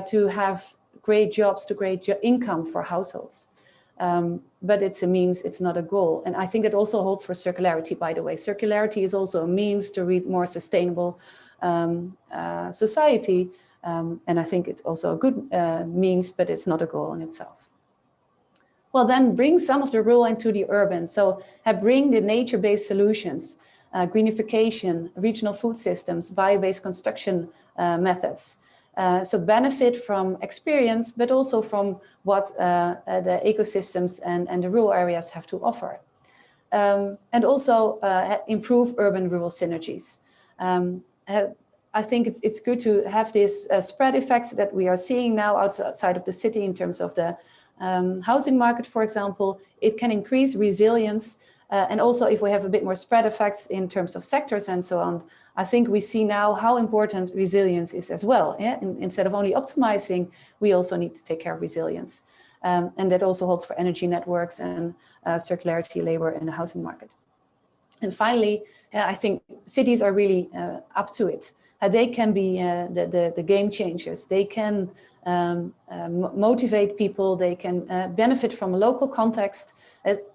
to have great jobs, to great income for households. But it's a means, it's not a goal. And I think that also holds for circularity, by the way. Circularity is also a means to reach more sustainable society. And I think it's also a good means, but it's not a goal in itself. Well, then bring some of the rural into the urban. So bring the nature-based solutions, greenification, regional food systems, bio-based construction methods. So benefit from experience, but also from what the ecosystems and the rural areas have to offer. And also improve urban-rural synergies. I think it's good to have this spread effects that we are seeing now outside of the city in terms of the housing market, for example, it can increase resilience. And also if we have a bit more spread effects in terms of sectors and so on, I think we see now how important resilience is as well. Yeah? Instead of only optimizing, we also need to take care of resilience. And that also holds for energy networks and circularity, labor, and the housing market. And finally, I think cities are really up to it. They can be the game changers. They can motivate people. They can benefit from a local context.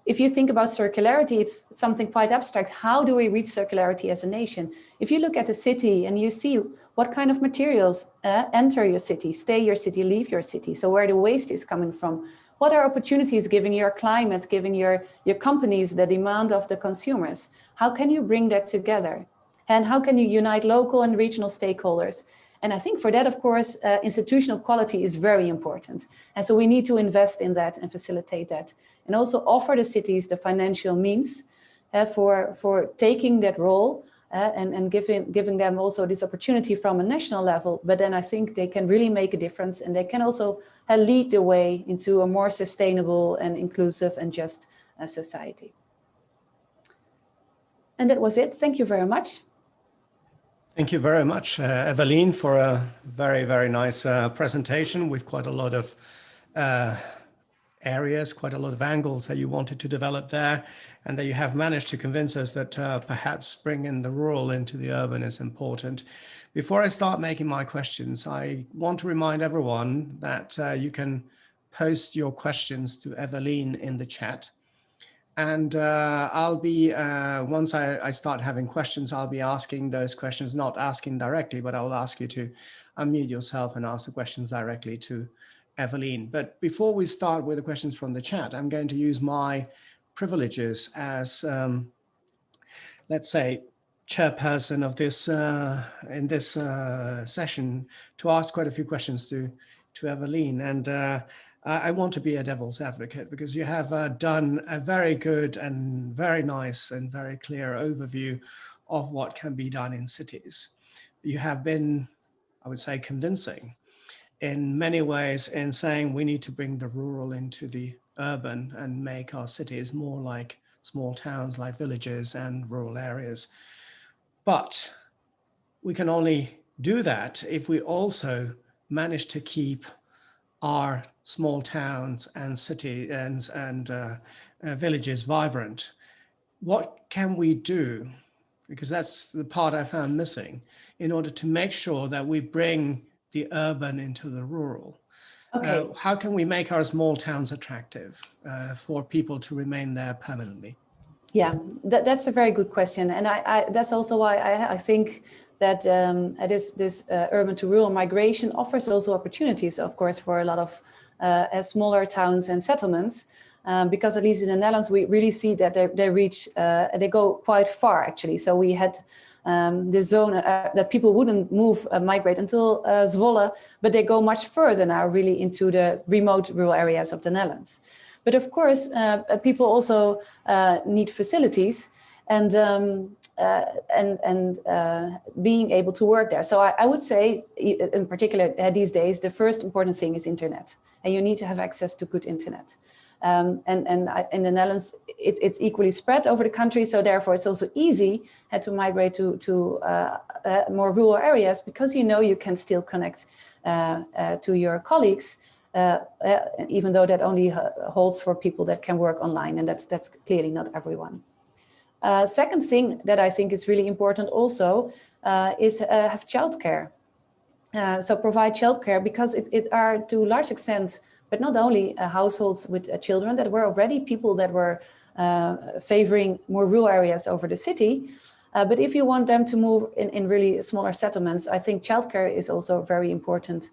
If you think about circularity, it's something quite abstract. How do we reach circularity as a nation? If you look at a city and you see what kind of materials enter your city, stay your city, leave your city, so where the waste is coming from, what are opportunities given your climate, given your companies, the demand of the consumers? How can you bring that together? And how can you unite local and regional stakeholders? And I think for that, of course, institutional quality is very important. And so we need to invest in that and facilitate that. And also offer the cities the financial means for taking that role and giving them also this opportunity from a national level. But then I think they can really make a difference, and they can also lead the way into a more sustainable and inclusive and just society. And that was it. Thank you very much. Thank you very much, Eveline, for a very, very nice presentation with quite a lot of areas, quite a lot of angles that you wanted to develop there, and that you have managed to convince us that perhaps bringing the rural into the urban is important. Before I start making my questions, I want to remind everyone that you can post your questions to Eveline in the chat. And I'll be, once I start having questions, I'll be asking those questions, not asking directly, but I will ask you to unmute yourself and ask the questions directly to Eveline. But before we start with the questions from the chat, I'm going to use my privileges as, let's say, chairperson of this, in this session to ask quite a few questions to Eveline. And I want to be a devil's advocate, because you have done a very good and very nice and very clear overview of what can be done in cities. You have been, I would say, convincing in many ways in saying we need to bring the rural into the urban and make our cities more like small towns, like villages and rural areas. But we can only do that if we also manage to keep our small towns and cities and villages vibrant. What can we do? Because that's the part I found missing, in order to make sure that we bring the urban into the rural. Okay. How can we make our small towns attractive for people to remain there permanently? Yeah, that's a very good question. And that's also why I think that this urban to rural migration offers also opportunities, of course, for a lot of smaller towns and settlements, because at least in the Netherlands, we really see that they go quite far, actually. So we had the zone that people wouldn't migrate until Zwolle, but they go much further now, really into the remote rural areas of the Netherlands. But of course, people also need facilities and being able to work there. So I would say, in particular these days, the first important thing is internet, and you need to have access to good internet. And in the Netherlands, it's equally spread over the country, so therefore it's also easy to migrate to more rural areas, because you can still connect to your colleagues, even though that only holds for people that can work online, and that's clearly not everyone. Second thing that I think is really important also is have childcare. So provide childcare, because it are to a large extent, but not only households with children, that were already people that were favoring more rural areas over the city. But if you want them to move in really smaller settlements, I think childcare is also a very important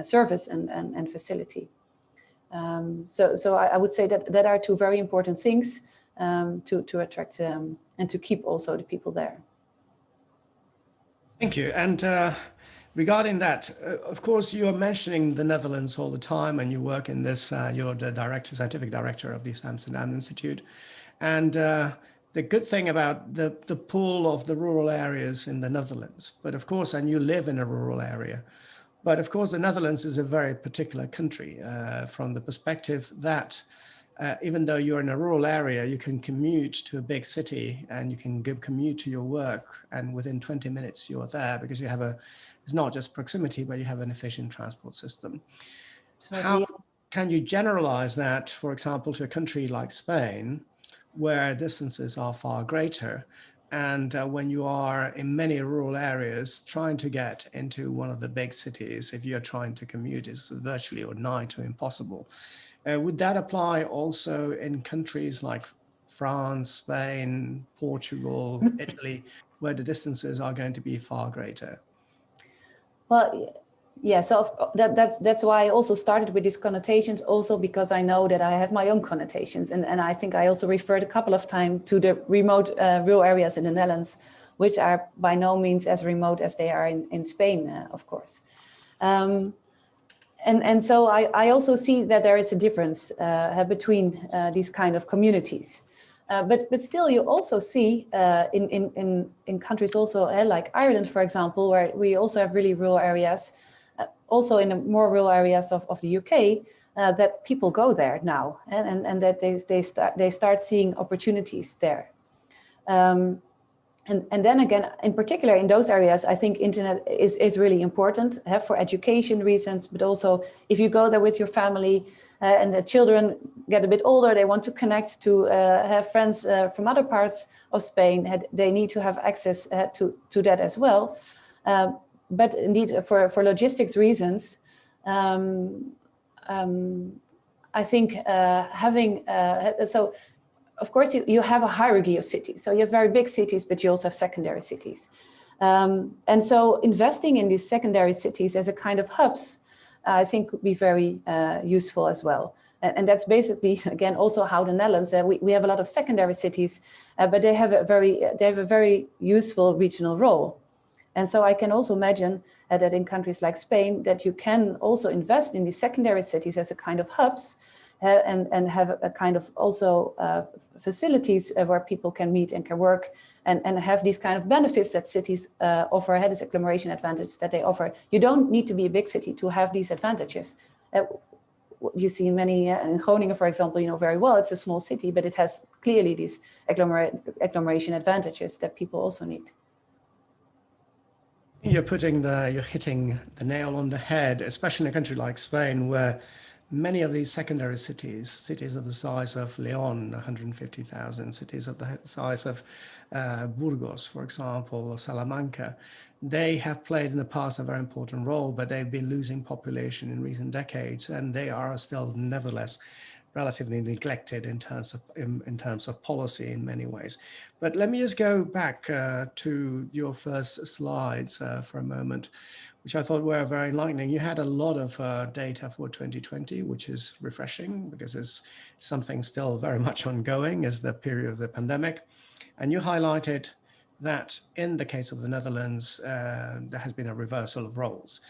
service and facility. So I would say that are two very important things to attract and to keep also the people there. Thank you. And regarding that, of course, you are mentioning the Netherlands all the time, and you work in this, you're the scientific director of the Amsterdam Institute. And the good thing about the pool of the rural areas in the Netherlands, but of course, and you live in a rural area, But of course, the Netherlands is a very particular country from the perspective that even though you're in a rural area, you can commute to a big city and you can commute to your work, and within 20 minutes you're there because you have it's not just proximity, but you have an efficient transport system. So how can you generalize that, for example, to a country like Spain, where distances are far greater? And when you are in many rural areas, trying to get into one of the big cities, if you're trying to commute, is virtually or nigh to impossible. Would that apply also in countries like France, Spain, Portugal, Italy, where the distances are going to be far greater? Well, yeah, so that's why I also started with these connotations, also because I know that I have my own connotations. And I think I also referred a couple of times to the remote rural areas in the Netherlands, which are by no means as remote as they are in Spain, of course. And so I also see that there is a difference between these kind of communities. But still, you also see in countries also like Ireland, for example, where we also have really rural areas, also in the more rural areas of the UK, that people go there now, and that they start seeing opportunities there. And then again, in particular in those areas, I think internet is really important for education reasons, but also if you go there with your family and the children get a bit older, they want to connect to have friends from other parts of Spain, they need to have access to that as well. But indeed, for logistics reasons, I think having, so of course you have a hierarchy of cities. So you have very big cities, but you also have secondary cities. And so investing in these secondary cities as a kind of hubs, I think would be very useful as well. And that's basically, again, also how the Netherlands, we have a lot of secondary cities, but they have a very useful regional role. And so I can also imagine that in countries like Spain, that you can also invest in these secondary cities as a kind of hubs and have a kind of also facilities where people can meet and can work and have these kind of benefits that cities offer, this agglomeration advantage that they offer. You don't need to be a big city to have these advantages. You see in many, in Groningen, for example, you know very well, it's a small city, but it has clearly these agglomeration advantages that people also need. You're hitting the nail on the head, especially in a country like Spain, where many of these secondary cities of the size of León, 150,000, cities of the size of Burgos, for example, or Salamanca, they have played in the past a very important role, but they've been losing population in recent decades, and they are still nevertheless relatively neglected in terms of policy in many ways. But let me just go back to your first slides for a moment, which I thought were very enlightening. You had a lot of data for 2020, which is refreshing because it's something still very much ongoing as the period of the pandemic. And you highlighted that in the case of the Netherlands, there has been a reversal of roles,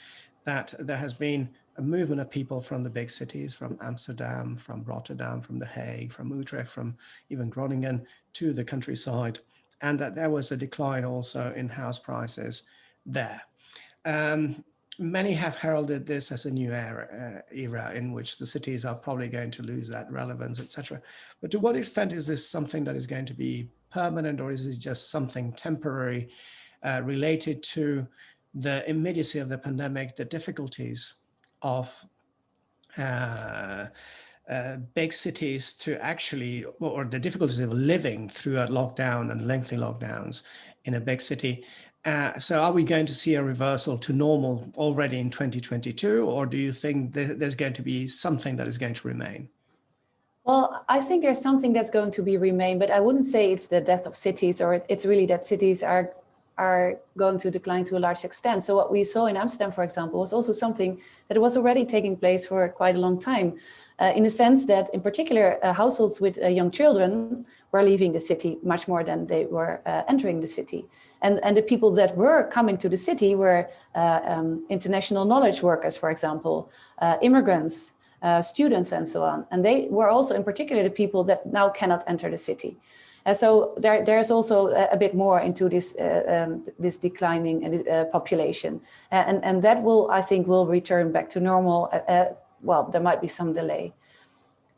that there has been a movement of people from the big cities, from Amsterdam, from Rotterdam, from The Hague, from Utrecht, from even Groningen to the countryside, and that there was a decline also in house prices there. Many have heralded this as a new era in which the cities are probably going to lose that relevance, etc. But to what extent is this something that is going to be permanent, or is it just something temporary related to the immediacy of the pandemic, the difficulties of big cities to actually, or the difficulties of living through a lockdown and lengthy lockdowns in a big city? So are we going to see a reversal to normal already in 2022, or do you think there's going to be something that is going to remain? Well, I think there's something that's going to remain, but I wouldn't say it's the death of cities, or it's really that cities are going to decline to a large extent. So what we saw in Amsterdam, for example, was also something that was already taking place for quite a long time, in the sense that in particular households with young children were leaving the city much more than they were entering the city. And the people that were coming to the city were international knowledge workers, for example, immigrants, students, and so on. And they were also in particular the people that now cannot enter the city. And so there's also a bit more into this this declining population, and that I think will return back to normal. Well, there might be some delay,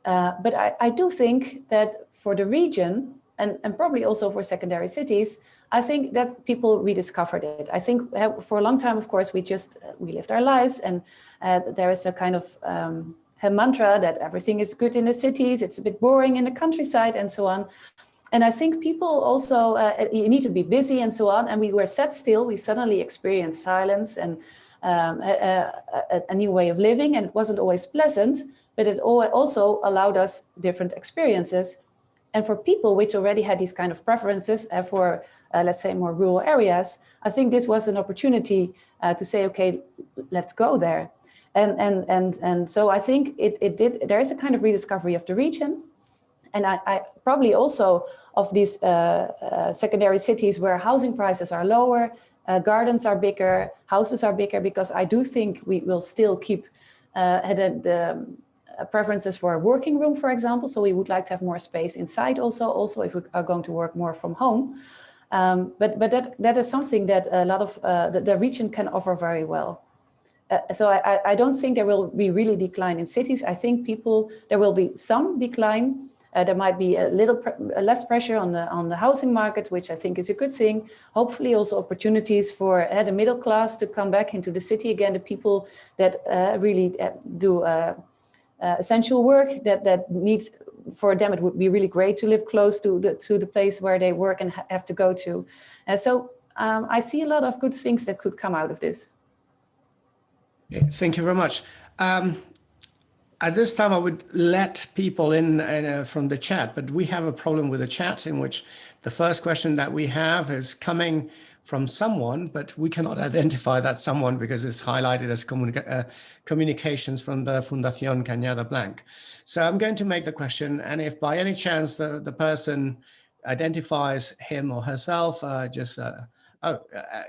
but I do think that for the region and probably also for secondary cities, I think that people rediscovered it. I think for a long time, of course, we lived our lives, and there is a kind of a mantra that everything is good in the cities, it's a bit boring in the countryside, and so on. And I think people also, you need to be busy and so on. And we were sat still, we suddenly experienced silence and a new way of living. And it wasn't always pleasant, but it also allowed us different experiences. And for people which already had these kind of preferences for, let's say, more rural areas, I think this was an opportunity to say, okay, let's go there. And so I think there is a kind of rediscovery of the region. And I probably also of these secondary cities where housing prices are lower, gardens are bigger, houses are bigger, because I do think we will still keep the preferences for a working room, for example. So we would like to have more space inside also if we are going to work more from home. But that is something that a lot of the region can offer very well. So I don't think there will be really decline in cities. I think there will be some decline. There might be a little less pressure on the housing market, which I think is a good thing. Hopefully also opportunities for the middle class to come back into the city again, the people that really do essential work that needs, for them it would be really great to live close to the place where they work and have to go to. So I see a lot of good things that could come out of this. Thank you very much. At this time, I would let people in from the chat, but we have a problem with the chat in which the first question that we have is coming from someone, but we cannot identify that someone because it's highlighted as communications from the Fundación Cañada Blanch. So I'm going to make the question, and if by any chance the person identifies him or herself,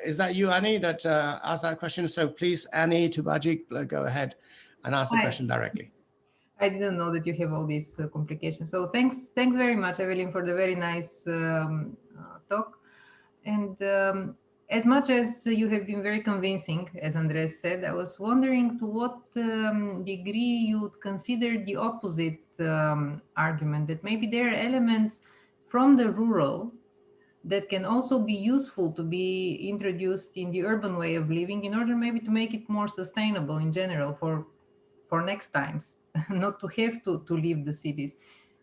is that you, Annie, that asked that question? So please, Annie Tubajic, go ahead and ask the question directly. I didn't know that you have all these complications. So thanks very much, Eveline, for the very nice talk. And as much as you have been very convincing, as Andres said, I was wondering to what degree you would consider the opposite argument, that maybe there are elements from the rural that can also be useful to be introduced in the urban way of living in order maybe to make it more sustainable in general for next times, not to have to leave the cities.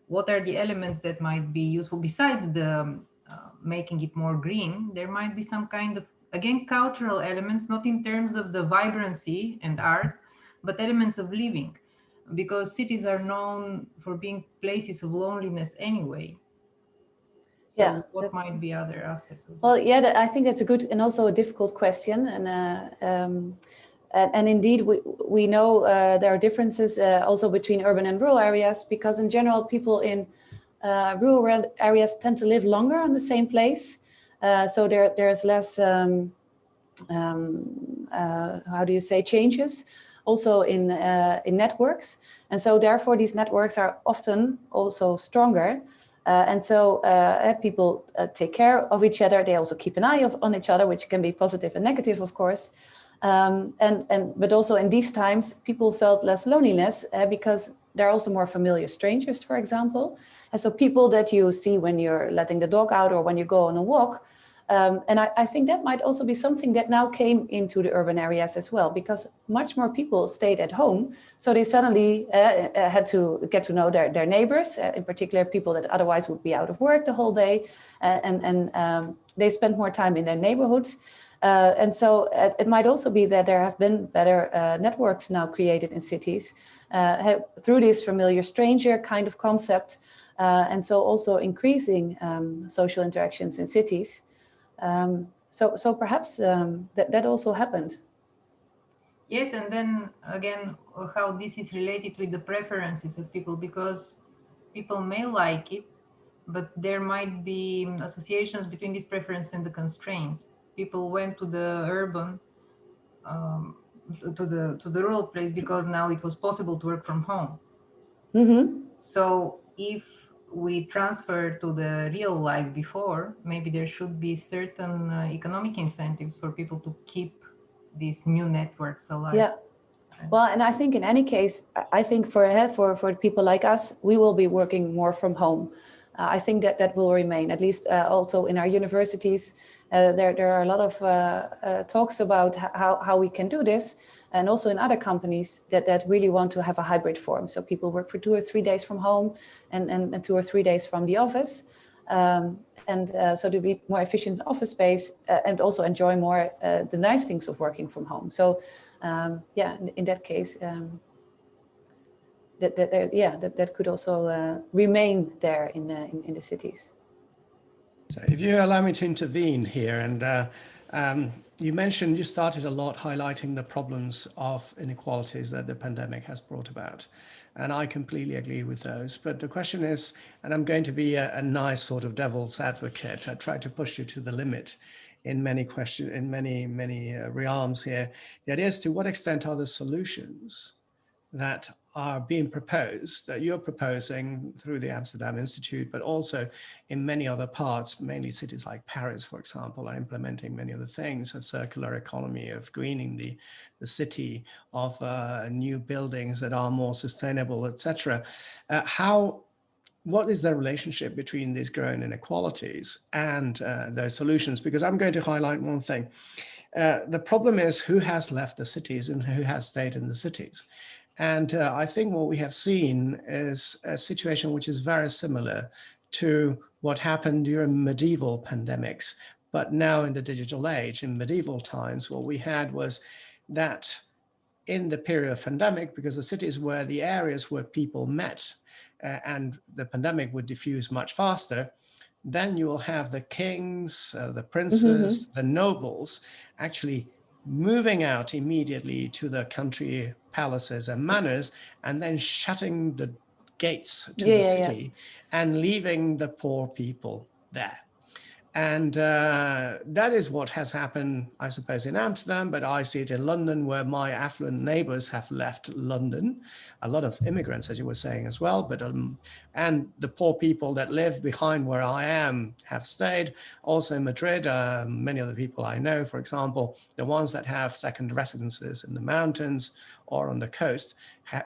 What are the elements that might be useful besides the making it more green? There might be some kind of, again, cultural elements, not in terms of the vibrancy and art, but elements of living, because cities are known for being places of loneliness anyway. So yeah, what might be other aspects of well, yeah, I think that's a good and also a difficult question. And indeed, we know there are differences also between urban and rural areas, because in general, people in rural areas tend to live longer on the same place. So there's less, how do you say, changes also in networks. And so therefore, these networks are often also stronger. And so people take care of each other. They also keep an eye on each other, which can be positive and negative, of course. But also in these times, people felt less loneliness because there are also more familiar strangers, for example. And so people that you see when you're letting the dog out or when you go on a walk. And I think that might also be something that now came into the urban areas as well, because much more people stayed at home. So they suddenly had to get to know their neighbors, in particular people that otherwise would be out of work the whole day. And they spent more time in their neighborhoods. And so it might also be that there have been better networks now created in cities through this familiar stranger kind of concept. And so also increasing social interactions in cities. So perhaps that also happened. Yes, and then again, how this is related with the preferences of people, because people may like it, but there might be associations between this preference and the constraints. People went to the urban, to the rural place because now it was possible to work from home. Mm-hmm. So if we transfer to the real life before, maybe there should be certain economic incentives for people to keep these new networks alive. Yeah. Well, and I think in any case, I think for people like us, we will be working more from home. I think that will remain, at least also in our universities. There are a lot of talks about how we can do this, and also in other companies that really want to have a hybrid form. So people work for 2 or 3 days from home and 2 or 3 days from the office. So to be more efficient in office space and also enjoy more the nice things of working from home. So yeah, in that case, that could also remain there in the cities. So if you allow me to intervene here, and you started a lot highlighting the problems of inequalities that the pandemic has brought about. And I completely agree with those. But the question is, and I'm going to be a nice sort of devil's advocate. I try to push you to the limit in many questions, in many realms here. The idea is, to what extent are the solutions that are being proposed, that you're proposing through the Amsterdam Institute, but also in many other parts, mainly cities like Paris, for example, are implementing many other things, a circular economy, of greening the city, of new buildings that are more sustainable, etc. What is the relationship between these growing inequalities and those solutions? Because I'm going to highlight one thing. The problem is who has left the cities and who has stayed in the cities. And I think what we have seen is a situation which is very similar to what happened during medieval pandemics, but now in the digital age. In medieval times, what we had was that in the period of pandemic, because the cities were the areas where people met, and the pandemic would diffuse much faster, then you will have the kings, the princes, the nobles actually moving out immediately to the country palaces and manors, and then shutting the gates to the city and leaving the poor people there. And that is what has happened, I suppose, in Amsterdam, but I see it in London, where my affluent neighbors have left London. A lot of immigrants, as you were saying as well, but and the poor people that live behind where I am have stayed. Also in Madrid, many of the people I know, for example, the ones that have second residences in the mountains or on the coast,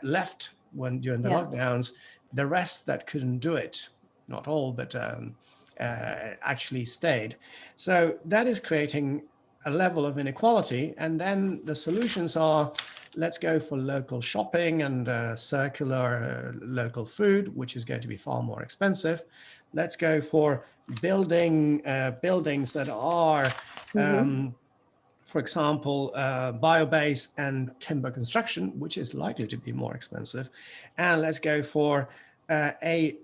left during the lockdowns. The rest that couldn't do it, not all, but actually stayed. So that is creating a level of inequality. And then the solutions are, let's go for local shopping and circular local food, which is going to be far more expensive. Let's go for buildings that are, for example, bio-based and timber construction, which is likely to be more expensive. And let's go for a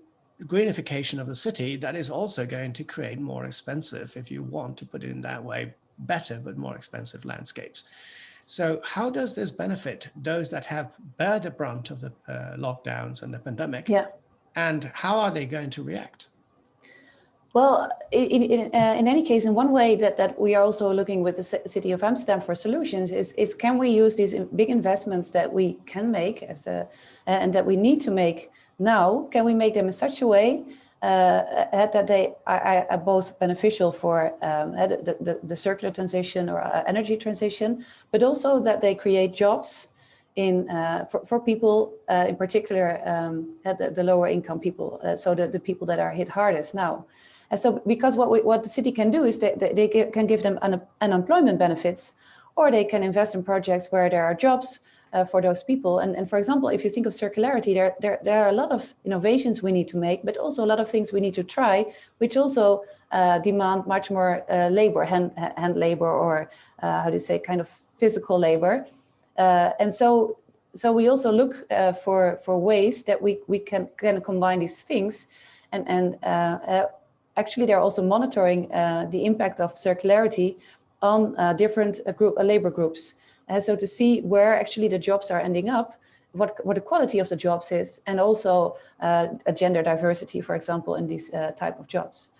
greenification of the city that is also going to create more expensive, if you want to put it in that way, better but more expensive landscapes. So how does this benefit those that have bear the brunt of the lockdowns and the pandemic? And how are they going to react? Well, in any case, in one way that we are also looking with the City of Amsterdam for solutions is can we use these big investments that we can make and that we need to make now, can we make them in such a way that they are both beneficial for the circular transition or energy transition, but also that they create jobs for people, in particular the lower income people, so the people that are hit hardest now. And so because what the city can do is they can give them unemployment benefits, or they can invest in projects where there are jobs for those people. And for example, if you think of circularity, there are a lot of innovations we need to make, but also a lot of things we need to try, which also demand much more labor, hand labor, or how do you say, kind of physical labor. And so we also look for ways that we can combine these things. And actually, they're also monitoring the impact of circularity on different labor groups. So to see where actually the jobs are ending up, what the quality of the jobs is, and also a gender diversity, for example, in these type of jobs.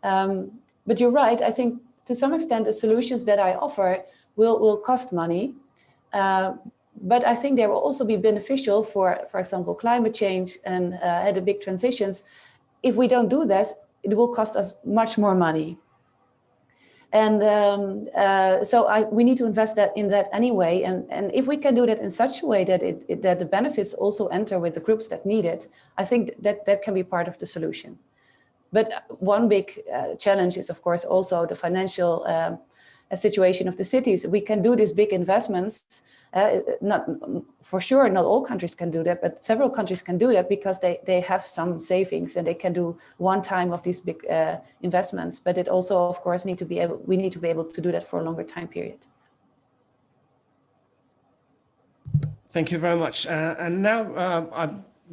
But you're right, I think to some extent the solutions that I offer will cost money, but I think they will also be beneficial for example, climate change and the big transitions if we don't do that, it will cost us much more money. And so we need to invest in that anyway. And if we can do that in such a way that that the benefits also enter with the groups that need it, I think that can be part of the solution. But one big challenge is, of course, also the financial situation of the cities. We can do these big investments. Not for sure, not all countries can do that, but several countries can do that because they have some savings and they can do one time of these big investments. But it also, of course, we need to be able to do that for a longer time period. Thank you very much. And now I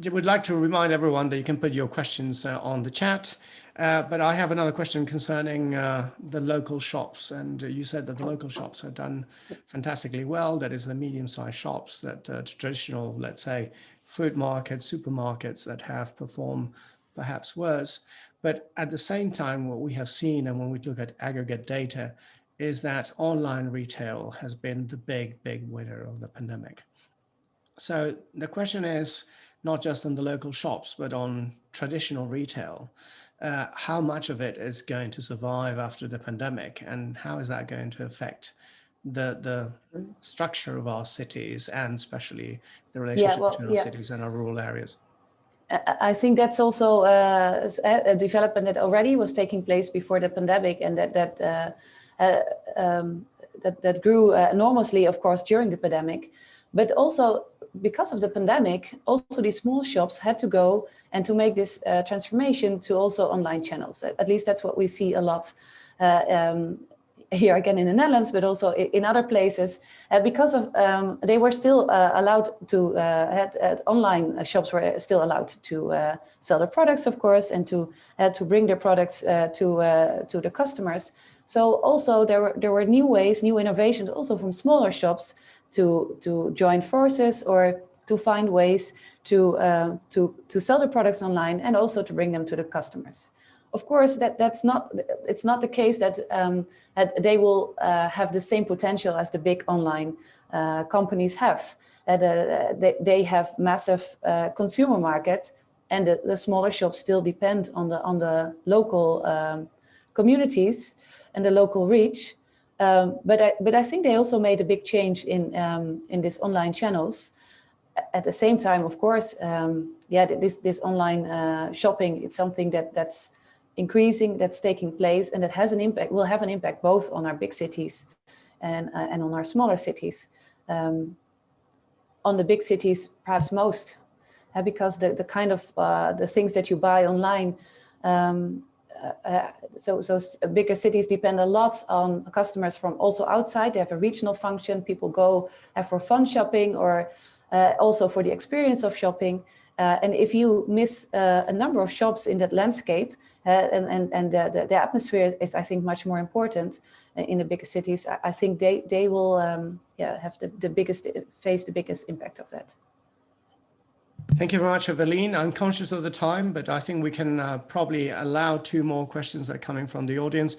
would like to remind everyone that you can put your questions on the chat. But I have another question concerning the local shops. And you said that the local shops have done fantastically well. That is the medium-sized shops, that traditional, let's say, food markets, supermarkets that have performed perhaps worse. But at the same time, what we have seen, and when we look at aggregate data, is that online retail has been the big winner of the pandemic. So the question is not just on the local shops, but on traditional retail. How much of it is going to survive after the pandemic, and how is that going to affect the structure of our cities, and especially the relationship between our cities and our rural areas? I think that's also a development that already was taking place before the pandemic, and that grew enormously, of course, during the pandemic. But also because of the pandemic, also these small shops had to go and to make this transformation to also online channels. At least that's what we see a lot here again in the Netherlands, but also in other places, because of they were still allowed to online shops were still allowed to sell their products, of course, and to bring their products to the customers. So also there were new ways, new innovations, also from smaller shops to join forces or to find ways to sell their products online and also to bring them to the customers. Of course, it's not the case that they will have the same potential as the big online companies have. They have massive consumer market, and the smaller shops still depend on the local communities and the local reach. But I think they also made a big change in these online channels. At the same time, of course, this online shopping, it's something that's increasing, that's taking place, and that has an impact, will have an impact both on our big cities and on our smaller cities. On the big cities, perhaps most, because the kind of the things that you buy online. So bigger cities depend a lot on customers from also outside. They have a regional function. People go for fun shopping or also for the experience of shopping. And if you miss a number of shops in that landscape, and the atmosphere is, I think, much more important in the bigger cities, I think they will have face the biggest impact of that. Thank you very much, Eveline. I'm conscious of the time, but I think we can probably allow 2 more questions that are coming from the audience.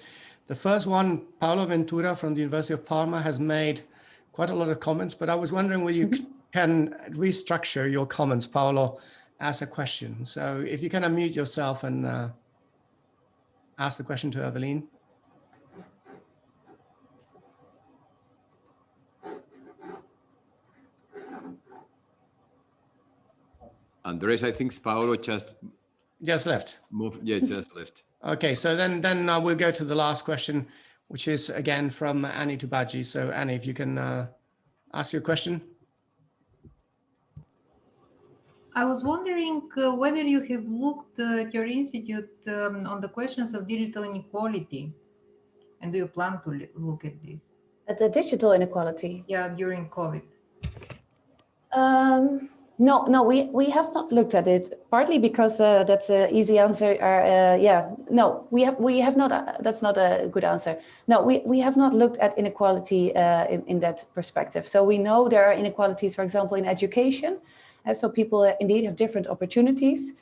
The first one, Paolo Ventura from the University of Parma has made quite a lot of comments, but I was wondering whether you can restructure your comments, Paolo, as a question. So if you can unmute yourself and ask the question to Eveline. Andres, I think Paolo just left. Just left. Okay, so then we'll go to the last question, which is again from Annie Tubaji. So Annie, if you can ask your question. I was wondering whether you have looked at your institute on the questions of digital inequality, and do you plan to look at this? At the digital inequality? Yeah, during COVID. No, we have not looked at it, partly because that's an easy answer. No, we have not. That's not a good answer. No, we have not looked at inequality in that perspective. So we know there are inequalities, for example, in education. So people indeed have different opportunities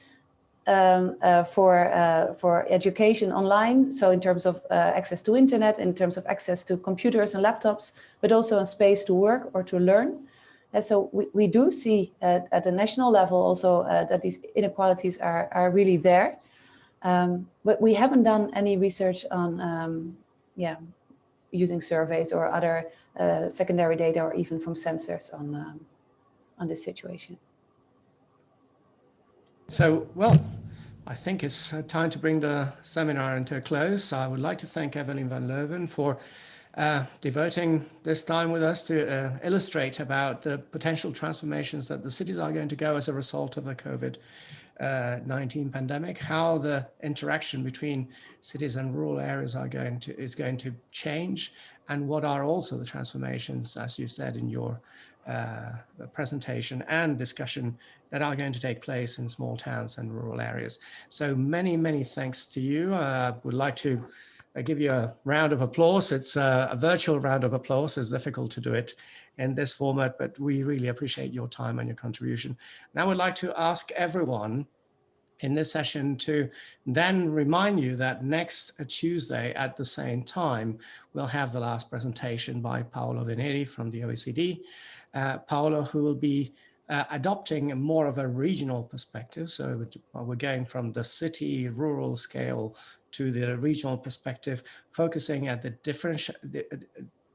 for education online. So in terms of access to internet, in terms of access to computers and laptops, but also in space to work or to learn. And so we do see at the national level also that these inequalities are really there. But we haven't done any research on using surveys or other secondary data, or even from sensors on this situation. So, well, I think it's time to bring the seminar into a close. I would like to thank Eveline van Leeuwen for devoting this time with us to illustrate about the potential transformations that the cities are going to go as a result of the COVID-19 pandemic, how the interaction between cities and rural areas is going to change, and what are also the transformations, as you said in your presentation and discussion, that are going to take place in small towns and rural areas. So many, many thanks to you. Would like to give you a round of applause. It's a virtual round of applause. It's difficult to do it in this format, but we really appreciate your time and your contribution. And I would like to ask everyone in this session to then remind you that next Tuesday at the same time, we'll have the last presentation by Paolo Veneri from the OECD. Paolo, who will be adopting more of a regional perspective. So we're going from the city rural scale to the regional perspective, focusing at the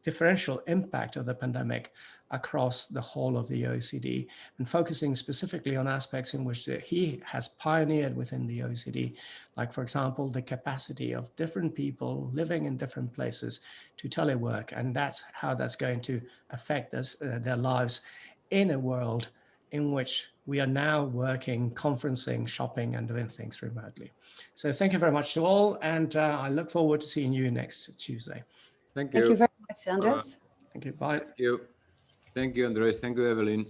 differential impact of the pandemic across the whole of the OECD, and focusing specifically on aspects in which he has pioneered within the OECD, like, for example, the capacity of different people living in different places to telework, and that's how that's going to affect their lives in a world in which we are now working, conferencing, shopping, and doing things remotely. So thank you very much to all, and I look forward to seeing you next Tuesday. Thank you. Thank you very much, Andres. Thank you. Bye. Thank you. Thank you, Andres. Thank you, Eveline.